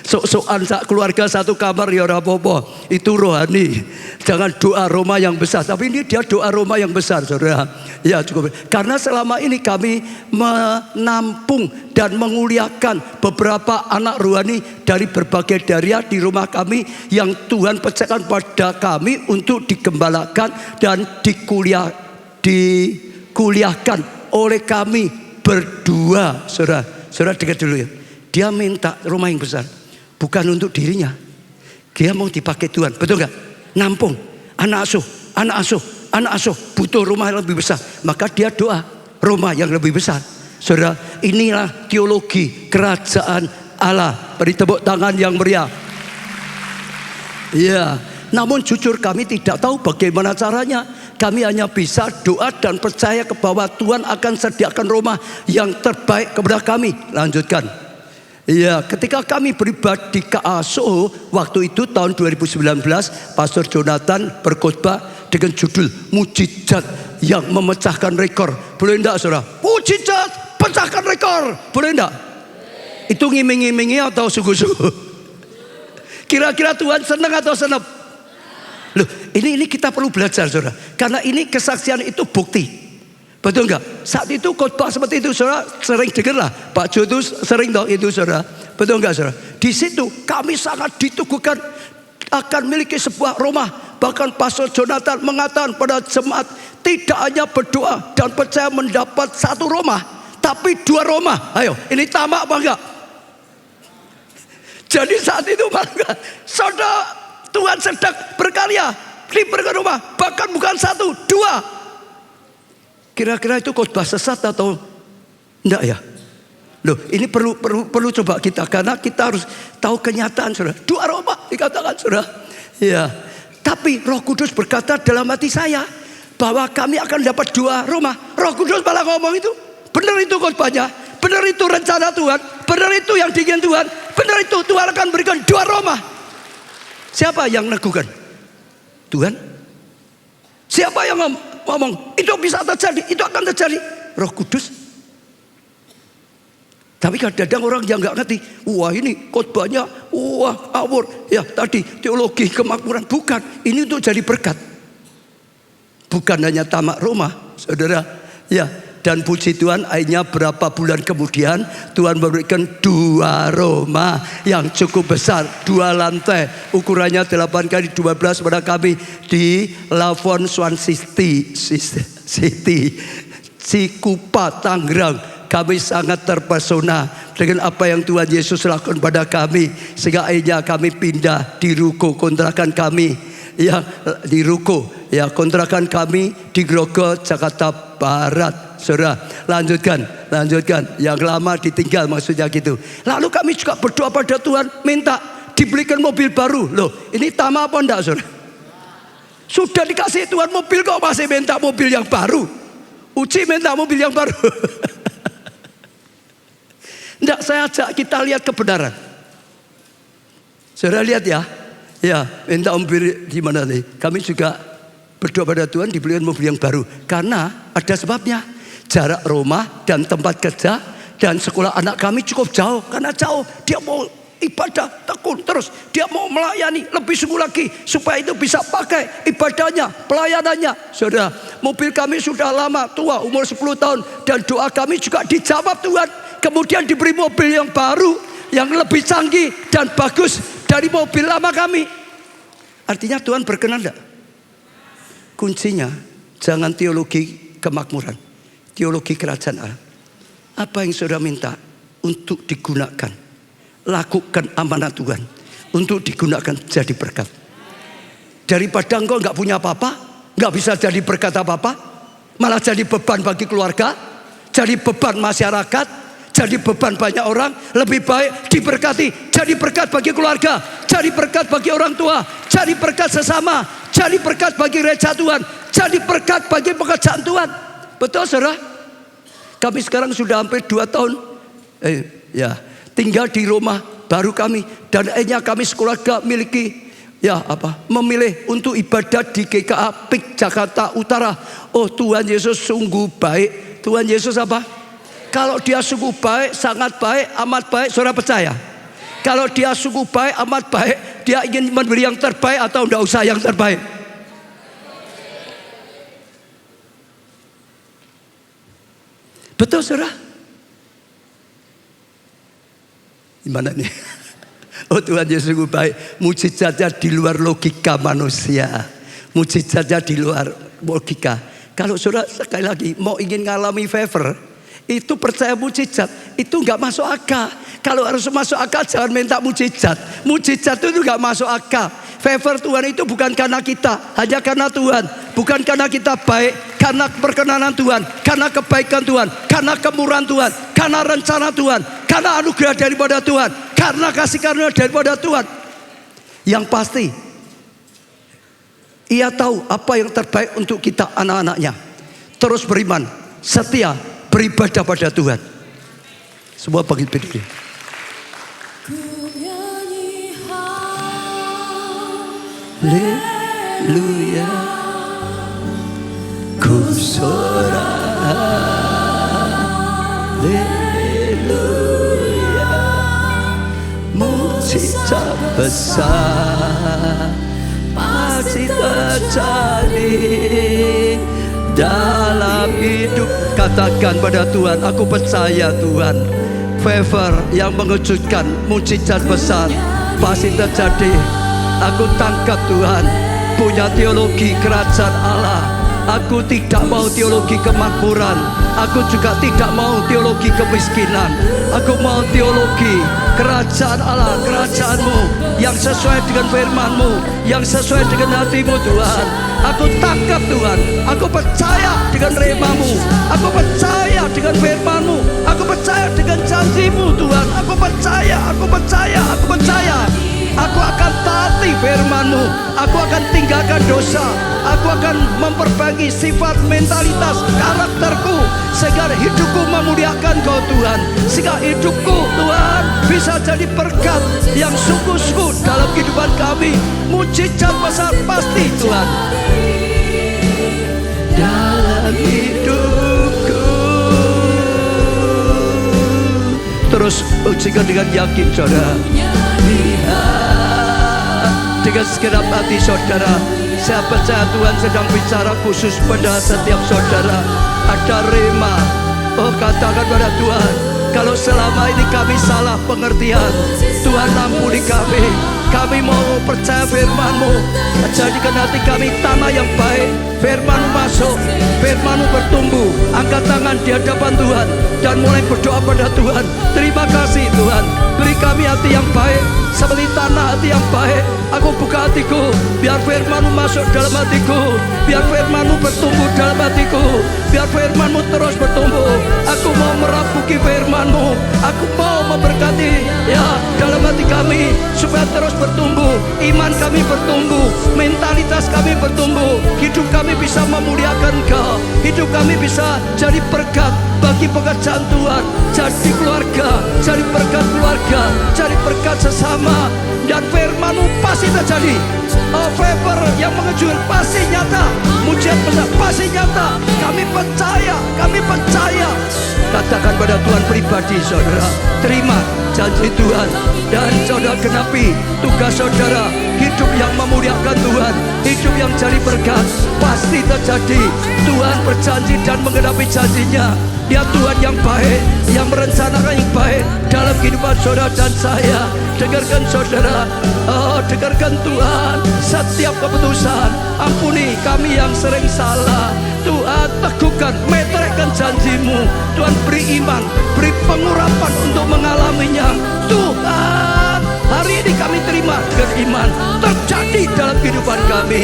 Sok-sokan sak keluarga satu kamar ya ora apa-apa. Itu rohani. Jangan doa rumah yang besar. Tapi ini dia doa rumah yang besar, saudara. Ya cukup. Karena selama ini kami menampung dan menguliakan beberapa anak rohani dari berbagai daerah di rumah kami yang Tuhan percayakan pada kami untuk digembalakan dan dikuliahkan oleh kami berdua, saudara. Saudara dengar dulu ya. Dia minta rumah yang besar, bukan untuk dirinya. Dia mau dipakai Tuhan, betul nggak? Nampung anak asuh butuh rumah yang lebih besar, maka dia doa rumah yang lebih besar. Saudara, inilah teologi kerajaan Allah. Beri tepuk tangan yang meriah. Iya, namun jujur kami tidak tahu bagaimana caranya. Kami hanya bisa doa dan percaya bahwa Tuhan akan sediakan rumah yang terbaik kepada kami. Lanjutkan. Iya, ketika kami beribadah di KA Soho waktu itu tahun 2019, Pastor Jonathan berkhotbah dengan judul Mujizat yang memecahkan rekor. Boleh enggak saudara? Mujizat pecahkan rekor. Boleh enggak? Itu ngiming-ngimingi atau sungguh-sungguh? Kira-kira Tuhan senang atau senang? Loh, ini kita perlu belajar saudara. Karena ini kesaksian itu bukti. Betul enggak? Saat itu khotbah seperti itu saudara sering dengar lah. Pak Jo itu sering dong itu saudara. Betul enggak saudara? Di situ kami sangat diteguhkan akan memiliki sebuah rumah. Bahkan Pastor Jonathan mengatakan pada jemaat, tidak hanya berdoa dan percaya mendapat satu rumah, tapi 2 rumah. Ayo, ini tamak apa enggak? Jadi saat itu bangga, saudara, Tuhan sedang berkarya diberikan rumah, bahkan bukan 1, 2. Kira-kira itu khotbah sesat atau enggak ya? Loh, ini perlu coba kita, karena kita harus tahu kenyataan saudara. 2 rumah dikatakan saudara. Ya, tapi Roh Kudus berkata dalam hati saya bahwa kami akan dapat 2 rumah. Roh Kudus malah ngomong itu. Benar itu khotbahnya, benar itu rencana Tuhan, benar itu yang diingin Tuhan, benar itu Tuhan akan berikan 2 rumah. Siapa yang neguhkan? Tuhan. Siapa yang ngomong itu bisa terjadi, itu akan terjadi? Roh Kudus. Tapi kadang-kadang orang yang nggak ngerti, wah ini khotbahnya, wah awur, ya tadi teologi kemakmuran. Bukan, ini untuk jadi berkat. Bukan hanya tamak rumah, saudara. Ya, dan puji Tuhan, akhirnya berapa bulan kemudian Tuhan memberikan 2 rumah yang cukup besar, 2 lantai, ukurannya 8x12 pada kami di Lavon Swan City, Cikupa, Tangerang. Kami sangat terpesona dengan apa yang Tuhan Yesus lakukan pada kami, sehingga akhirnya kami pindah di ruko kontrakan kami, ya di ruko, ya kontrakan kami di Grogol, Jakarta Barat. Saudara, lanjutkan. Yang lama ditinggal maksudnya gitu. Lalu kami juga berdoa pada Tuhan, minta dibelikan mobil baru. Loh, ini tamak apa enggak saudara? Sudah dikasih Tuhan mobil kok masih minta mobil yang baru. Uci minta mobil yang baru. Enggak, saya ajak kita lihat kebenaran. Saudara lihat ya. Ya, minta mobil gimana nih? Kami juga berdoa pada Tuhan dibelikan mobil yang baru. Karena ada sebabnya. Jarak rumah dan tempat kerja dan sekolah anak kami cukup jauh. Karena jauh, dia mau ibadah tekun terus. Dia mau melayani lebih sungguh lagi supaya itu bisa pakai ibadahnya, pelayanannya. Saudara, mobil kami sudah lama, tua, umur 10 tahun. Dan doa kami juga dijawab Tuhan. Kemudian diberi mobil yang baru, yang lebih canggih dan bagus dari mobil lama kami. Artinya Tuhan berkenan enggak? Kuncinya jangan teologi kemakmuran, teologi kerajaan Allah. Apa yang saudara minta untuk digunakan, lakukan amanat Tuhan untuk digunakan jadi berkat. Daripada engkau nggak punya apa-apa, nggak bisa jadi berkat apa-apa, malah jadi beban bagi keluarga, jadi beban masyarakat, jadi beban banyak orang. Lebih baik diberkati, jadi berkat bagi keluarga, jadi berkat bagi orang tua, jadi berkat sesama, jadi berkat bagi gereja Tuhan, jadi berkat bagi pekerjaan Tuhan. Betul saudara? Kami sekarang sudah hampir 2 tahun tinggal di rumah baru kami. Dan akhirnya kami sekeluarga memilih untuk ibadah di GKA PIK Jakarta Utara. Oh, Tuhan Yesus sungguh baik. Tuhan Yesus apa? Kalau dia sungguh baik, sangat baik, amat baik, saudara percaya? Kalau dia sungguh baik, amat baik, dia ingin memberi yang terbaik atau tidak usah yang terbaik? Betul saudara? Gimana nih? Oh, Tuhan Yesus sungguh baik. Mujizatnya di luar logika manusia. Mujizatnya di luar logika. Kalau saudara sekali lagi mau ingin ngalami favor, itu percaya mujizat, itu nggak masuk akal. Kalau harus masuk akal jangan minta mujizat. Mujizat itu nggak masuk akal. Favor Tuhan itu bukan karena kita, hanya karena Tuhan. Bukan karena kita baik, karena perkenanan Tuhan, karena kebaikan Tuhan, karena kemurahan Tuhan, karena rencana Tuhan, karena anugerah daripada Tuhan, karena kasih karunia daripada Tuhan. Yang pasti Ia tahu apa yang terbaik untuk kita anak-anaknya. Terus beriman, setia, beribadah pada Tuhan. Semua bagi berdiri. Haleluya, ku sorak. Haleluya, mujizat besar pasti terjadi dalam hidup. Katakan pada Tuhan, aku percaya Tuhan, favor yang mengejutkan, mujizat besar pasti terjadi. Aku tangkap Tuhan, punya teologi kerajaan Allah. Aku tidak mau teologi kemakmuran. Aku juga tidak mau teologi kemiskinan. Aku mau teologi kerajaan Allah, kerajaan-Mu yang sesuai dengan firman-Mu, yang sesuai dengan hati-Mu Tuhan. Aku tangkap Tuhan. Aku percaya dengan rema-Mu. Aku percaya dengan firman-Mu. Aku percaya dengan janji-Mu Tuhan. Aku percaya, aku percaya, aku percaya. Aku akan taati firman-Mu. Aku akan tinggalkan dosa. Aku akan memperbaiki sifat, mentalitas, karakterku, sehingga hidupku memuliakan Kau Tuhan. Sehingga hidupku Tuhan bisa jadi berkat yang sungguh-sungguh dalam kehidupan kami. Mujizat besar pasti Tuhan dalam hidupku. Terus ujikan dengan yakin saudara. Dengan segenap hati saudara, saya percaya Tuhan sedang bicara khusus pada setiap saudara. Ada rema. Oh, katakan pada Tuhan, kalau selama ini kami salah pengertian, Tuhan ampuni kami. Kami mau percaya firman-Mu. Jadikan hati kami tanah yang baik. Firman-Mu masuk, firman-Mu bertumbuh. Angkat tangan di hadapan Tuhan dan mulai berdoa pada Tuhan. Terima kasih Tuhan, beri kami hati yang baik, seperti tanah hati yang baik. Aku buka hatiku, biar firman-Mu masuk dalam hatiku. Biar firman-Mu bertumbuh dalam hatiku. Biar firman-Mu terus bertumbuh. Aku mau merapuki firman-Mu. Aku mau memberkati ya dalam hati kami, supaya terus bertumbuh. Iman kami bertumbuh, mentalitas kami bertumbuh. Hidup kami bisa memuliakan Kau. Hidup kami bisa jadi berkat bagi pekerjaan Tuhan. Jadi keluarga, jadi berkat keluarga, jadi berkat sesama. Dan firman-Mu pasti terjadi. Oh, favor yang mengejutkan pasti nyata. Mujizat besar pasti nyata. Kami percaya, kami percaya. Katakan pada Tuhan pribadi saudara, terima janji Tuhan. Dan saudara genapi tugas saudara. Hidup yang memuliakan Tuhan, hidup yang jadi berkat pasti terjadi. Tuhan berjanji dan menggenapi janjinya. Dia Tuhan yang baik, yang merencanakan yang baik dalam kehidupan saudara dan saya. Dengarkan saudara, oh, dengarkan Tuhan setiap keputusan. Ampuni kami yang sering salah. Tuhan teguhkan, meteraikan janji-Mu. Tuhan beri iman, beri pengurapan untuk mengalaminya. Tuhan, hari ini kami terima dengan iman terjadi dalam kehidupan kami.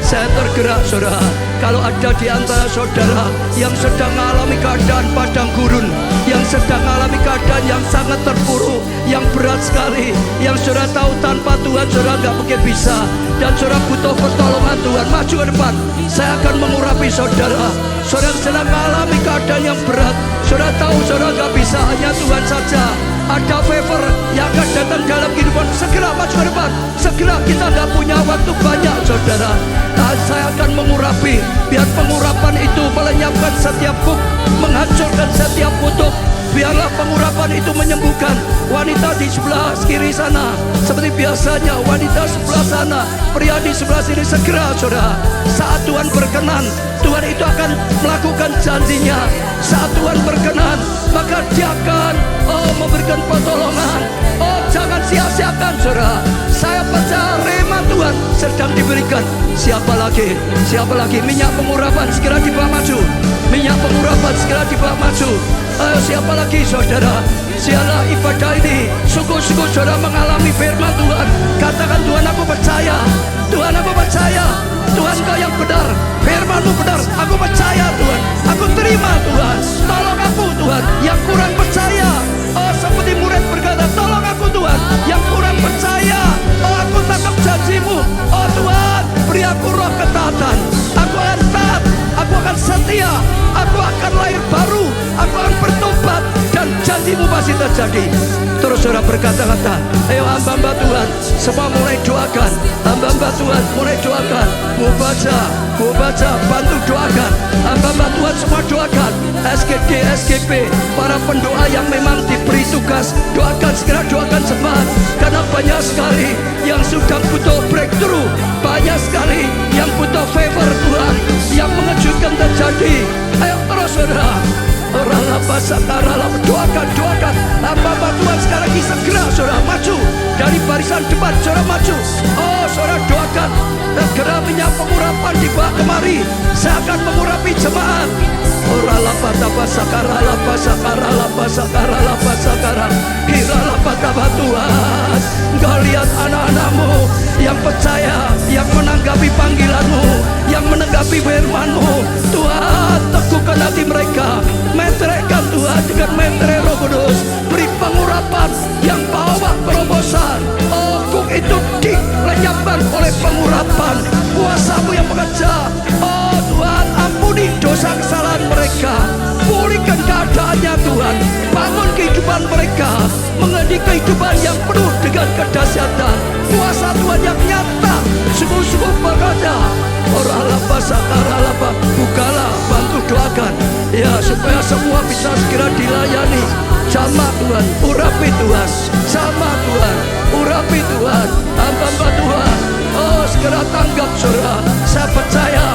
Saya tergerak saudara, kalau ada di antara saudara yang sedang mengalami keadaan padang gurun, yang sedang mengalami keadaan yang sangat terpuruk, yang berat sekali, yang saudara tahu tanpa Tuhan saudara nggak mungkin bisa, dan saudara butuh pertolongan Tuhan, maju ke depan. Saya akan mengurapi saudara. Saudara sedang mengalami keadaan yang berat, saudara tahu saudara nggak bisa, hanya Tuhan saja. Ada favor yang akan datang dalam kehidupan. Segera maju ke depan. Segera, kita tidak punya waktu banyak saudara. Dan saya akan mengurapi. Biar pengurapan itu melenyapkan setiap buk, menghancurkan setiap kutuk. Biarlah pengurapan itu menyembuhkan wanita di sebelah kiri sana. Seperti biasanya wanita sebelah sana, pria di sebelah sini. Segera saudara, saat Tuhan berkenan, Tuhan itu akan melakukan janjinya. Saat Tuhan berkenan, maka Dia akan memberikan pertolongan. Oh, jangan sia-siakan saudara. Saya percaya rema Tuhan sedang diberikan. Siapa lagi? Siapa lagi? Minyak pengurapan segera dibawa maju. Minyak pengurapan segera dibawa maju. Ayo, siapa lagi saudara? Sialah ibadah ini sungguh-sungguh saudara mengalami firman Tuhan. Katakan, Tuhan aku percaya. Tuhan aku percaya. Tuhan Kau yang benar, firman-Mu benar. Aku percaya Tuhan. Aku terima Tuhan. Tolong aku Tuhan yang kurang percaya. Oh, seperti murid berkata, tolong aku Tuhan yang kurang percaya. Oh, aku tangkap janji-Mu. Oh Tuhan, beri aku roh transformasi terjadi. Terus saudara berkata-kata, ayo hamba-hamba Tuhan semua mulai doakan. Hamba-hamba Tuhan mulai doakan. Mau baca, bantu doakan. Hamba-hamba Tuhan semua doakan. SGD, SGP, para pendoa yang memang diberi tugas, doakan, segera doakan cepat. Karena banyak sekali yang sudah butuh breakthrough, banyak sekali yang butuh favor Tuhan, yang mengejutkan terjadi. Ayo terus saudara. Doakan. Hamba Tuhan sekarang lagi segera saudara maju dari barisan depan, saudara maju. Oh saudara doakan, segera minyak pengurapan dibawa kemari. Saya akan mengurapi jemaat. Tuhan, Engkau lihat anak-anakmu yang percaya, yang menanggapi panggilanmu, yang menanggapi firman-Mu. Tuhan, teguhkan hati mereka, meteraikan Tuhan dengan meterai Roh Kudus. Beri pengurapan yang bawa terobosan. Oh, kuk itu dilenyapkan oleh pengurapan kuasa-Mu yang bekerja. Oh Tuhan, ampuni dosa kesalahan mereka, pulihkan keadaannya Tuhan, bangun kehidupan mereka menjadi kehidupan yang penuh dengan kedahsyatan kuasa Tuhan yang nyata, sungguh-sungguh bekerja. Bukalah, bantu doakan ya, supaya semua bisa segera dilayani. Jamaah Tuhan, urapi Tuhan. Jamaah Tuhan, urapi Tuhan. Hamba-hamba Tuhan, oh segera tanggap saudara. Saya percaya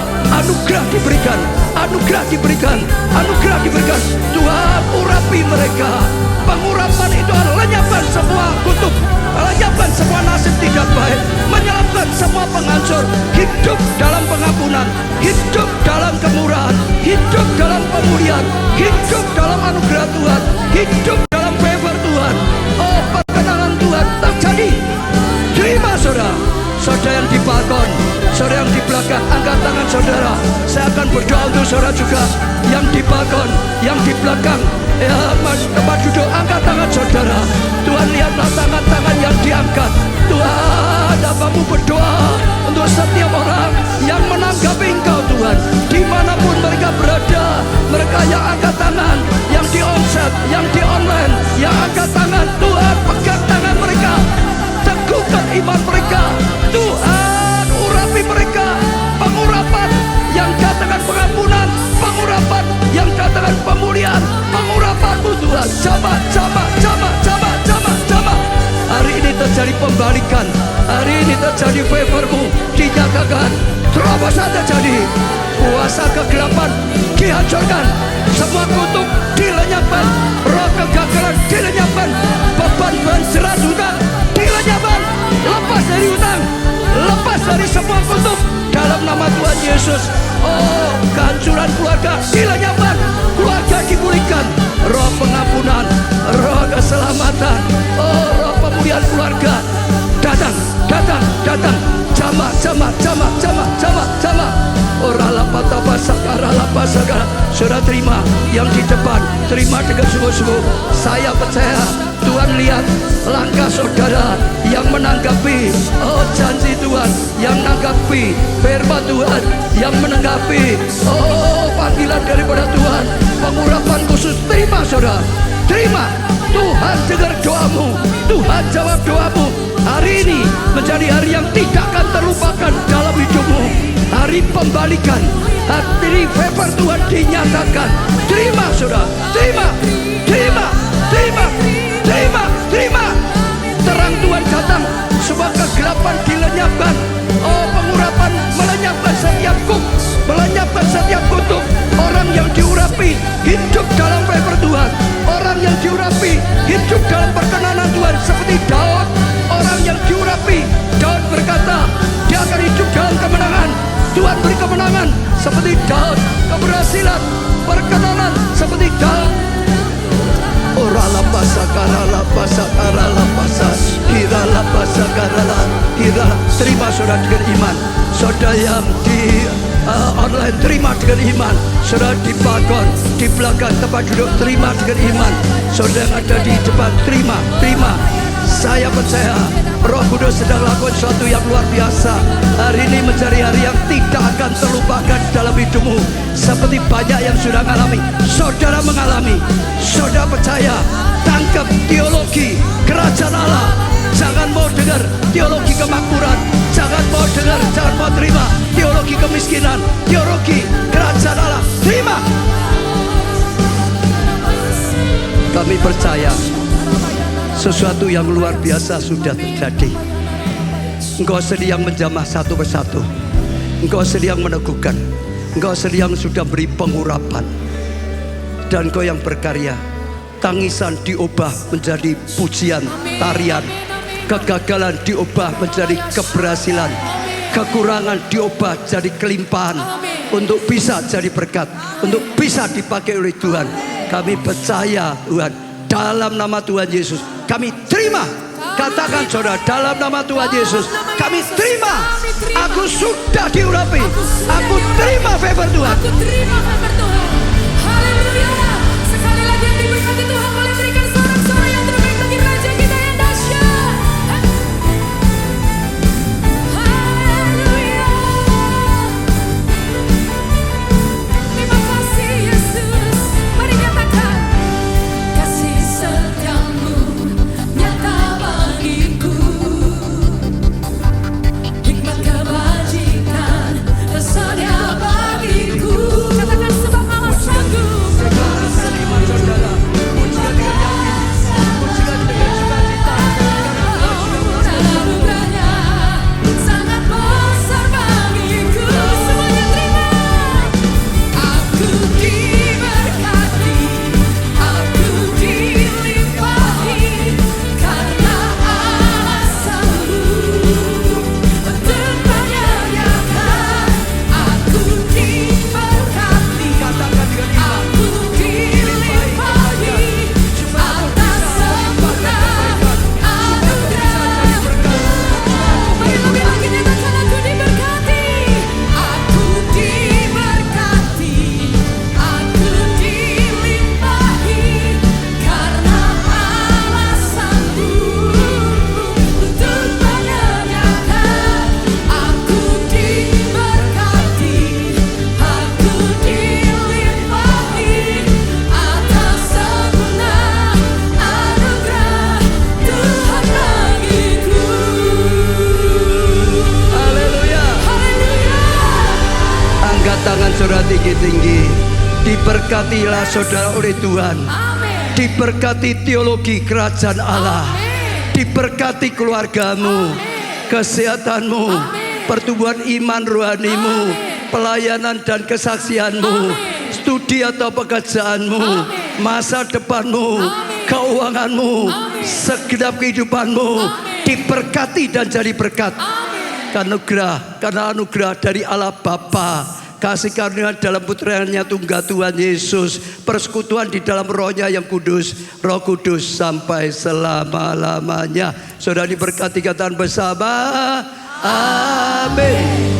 anugerah diberikan, anugerah diberikan, anugerah diberikan. Tuhan urapi mereka. Pengurapan itu adalah lenyapkan semua kutuk, lenyapkan semua nasib tidak baik, menyelamatkan semua penghancur, hidup dalam pengampunan, hidup dalam kemurahan, hidup dalam pemulihan, hidup dalam anugerah Tuhan, hidup dalam favor Tuhan. Oh, perkenanan Tuhan terjadi. Terima saudara. Saudara yang di balkon, saudara yang di belakang, angkat tangan saudara. Saya akan berdoa untuk saudara juga yang di balkon, yang di belakang, ya tempat duduk, angkat tangan saudara. Tuhan lihatlah tangan-tangan yang diangkat. Tuhan, Bapamu berdoa untuk setiap orang yang menanggapi Engkau Tuhan, dimanapun mereka berada. Mereka yang angkat tangan, yang di onsite, yang di online, yang angkat tangan. Tuhan, pegang tangan mereka, teguhkan iman mereka. Tuhan, urapi mereka. Pengurapan yang katakan pengampunan, pengurapan yang katakan pemulihan, pengurapan-Mu Tuhan. Jamaah. Hari ini terjadi pembalikan, hari ini terjadi favor-Mu dinyatakan, terobosan terjadi, kuasa kegelapan dihancurkan, semua kutuk dilenyapkan, roh kegagalan dilenyapkan, beban jerat hutang dilenyapkan, lepas dari hutang, lepas dari semua kutuk dalam nama Tuhan Yesus. Oh, kehancuran keluarga dilenyapkan, keluarga dipulihkan, roh pengampunan, roh keselamatan, oh roh pemulihan keluarga datang. Jamaah. Saudara terima yang di depan, terima dengan sungguh-sungguh. Saya percaya Tuhan lihat langkah saudara yang menanggapi oh janji Tuhan, yang menanggapi firman Tuhan, yang menanggapi oh panggilan daripada Tuhan, pengurapan khusus. Terima saudara, terima. Tuhan dengar doamu, Tuhan jawab doamu. Hari ini menjadi hari yang tidak akan terlupakan dalam hidupmu. Hari pembalikan, hari favor Tuhan dinyatakan. Terima saudara, terima. Terang Tuhan datang, semua kegelapan dilenyapkan. Oh, pengurapan melenyapkan setiap kuk, melenyapkan setiap kutuk. Orang yang diurapi hidup dalam favor Tuhan, orang yang diurapi hidup dalam perkenanan Tuhan seperti Daud. Orang yang diurapi, Daud berkata dia akan hidup dalam kemenangan. Tuhan beri kemenangan seperti Daud, keberhasilan, perkenanan seperti Daud. Terima saudara dengan iman. Saudara yang di online terima dengan iman. Saudara di balkon, di belakang tempat duduk terima dengan iman. Saudara yang ada di depan terima. Saya percaya Roh Kudus sedang lakukan sesuatu yang luar biasa. Hari ini menjadi hari yang tidak akan terlupakan dalam hidupmu. Seperti banyak yang sudah mengalami, saudara mengalami. Saudara percaya, tangkap tangkap teologi kerajaan Allah. Jangan mau dengar teologi kemakmuran. Jangan mau dengar, jangan mau terima teologi kemiskinan, teologi kerajaan Allah. Terima. Kami percaya sesuatu yang luar biasa sudah terjadi. Engkau sedang menjamah satu persatu. Engkau sedang meneguhkan. Engkau sedang sudah beri pengurapan. Dan Engkau yang berkarya. Tangisan diubah menjadi pujian, tarian. Kegagalan diubah menjadi keberhasilan. Kekurangan diubah jadi kelimpahan. Untuk bisa jadi berkat. Untuk bisa dipakai oleh Tuhan. Kami percaya Tuhan. Dalam nama Tuhan Yesus kami terima. Katakan saudara, dalam nama Tuhan Yesus kami terima. Aku sudah diurapi. Aku terima favor Tuhan. Aku terima favor Tuhan. Haleluya. Sekali lagi yang diberkati Tuhan boleh berikan sorak-sorai yang terbaik bagi Raja kita yang dahsyat. Haleluya. Terima kasih Yesus. Mari nyatakan kasih setiamu nyata bagiku. Hikmat kebajikan tersedia bagiku. Katakan sebab Allah sanggup. Segala kalimat saudara, pujikan dengan yakin, pujikan dengan sukacita. Anugerahnya sangat besar bagiku. Semuanya terima. Aku diberkati, aku dilimpahi, karena Allah sanggup untuk menyediakan. Aku diberkati, Katakan dengan iman. aku dilimpahi, atas sempurna anugerah. Bagi lagi nyatakan aku diberkati, aku diberkati, aku dilimpahi, karena Allah sanggup untuk menyediakan. Aku diberkati, aku dilimpahi, atas sempurna anugerah Tuhan bagiku. Haleluya. Haleluya. Angkat tangan saudara tinggi-tinggi. Diberkatilah saudara oleh Tuhan. Amin. Diberkati teologi kerajaan Allah. Amin. Diberkati keluargamu, kesehatanmu, pertumbuhan iman rohanimu, pelayanan dan kesaksianmu, studi atau pekerjaanmu, masa depanmu, keuanganmu, segenap kehidupanmu diberkati dan jadi berkat. Karena anugerah dari Allah Bapa, kasih karunia dalam putranya tunggal Tuhan Yesus, persekutuan di dalam rohnya yang kudus, Roh Kudus sampai selama-lamanya. Saudara diberkati, katakan bersama, amin.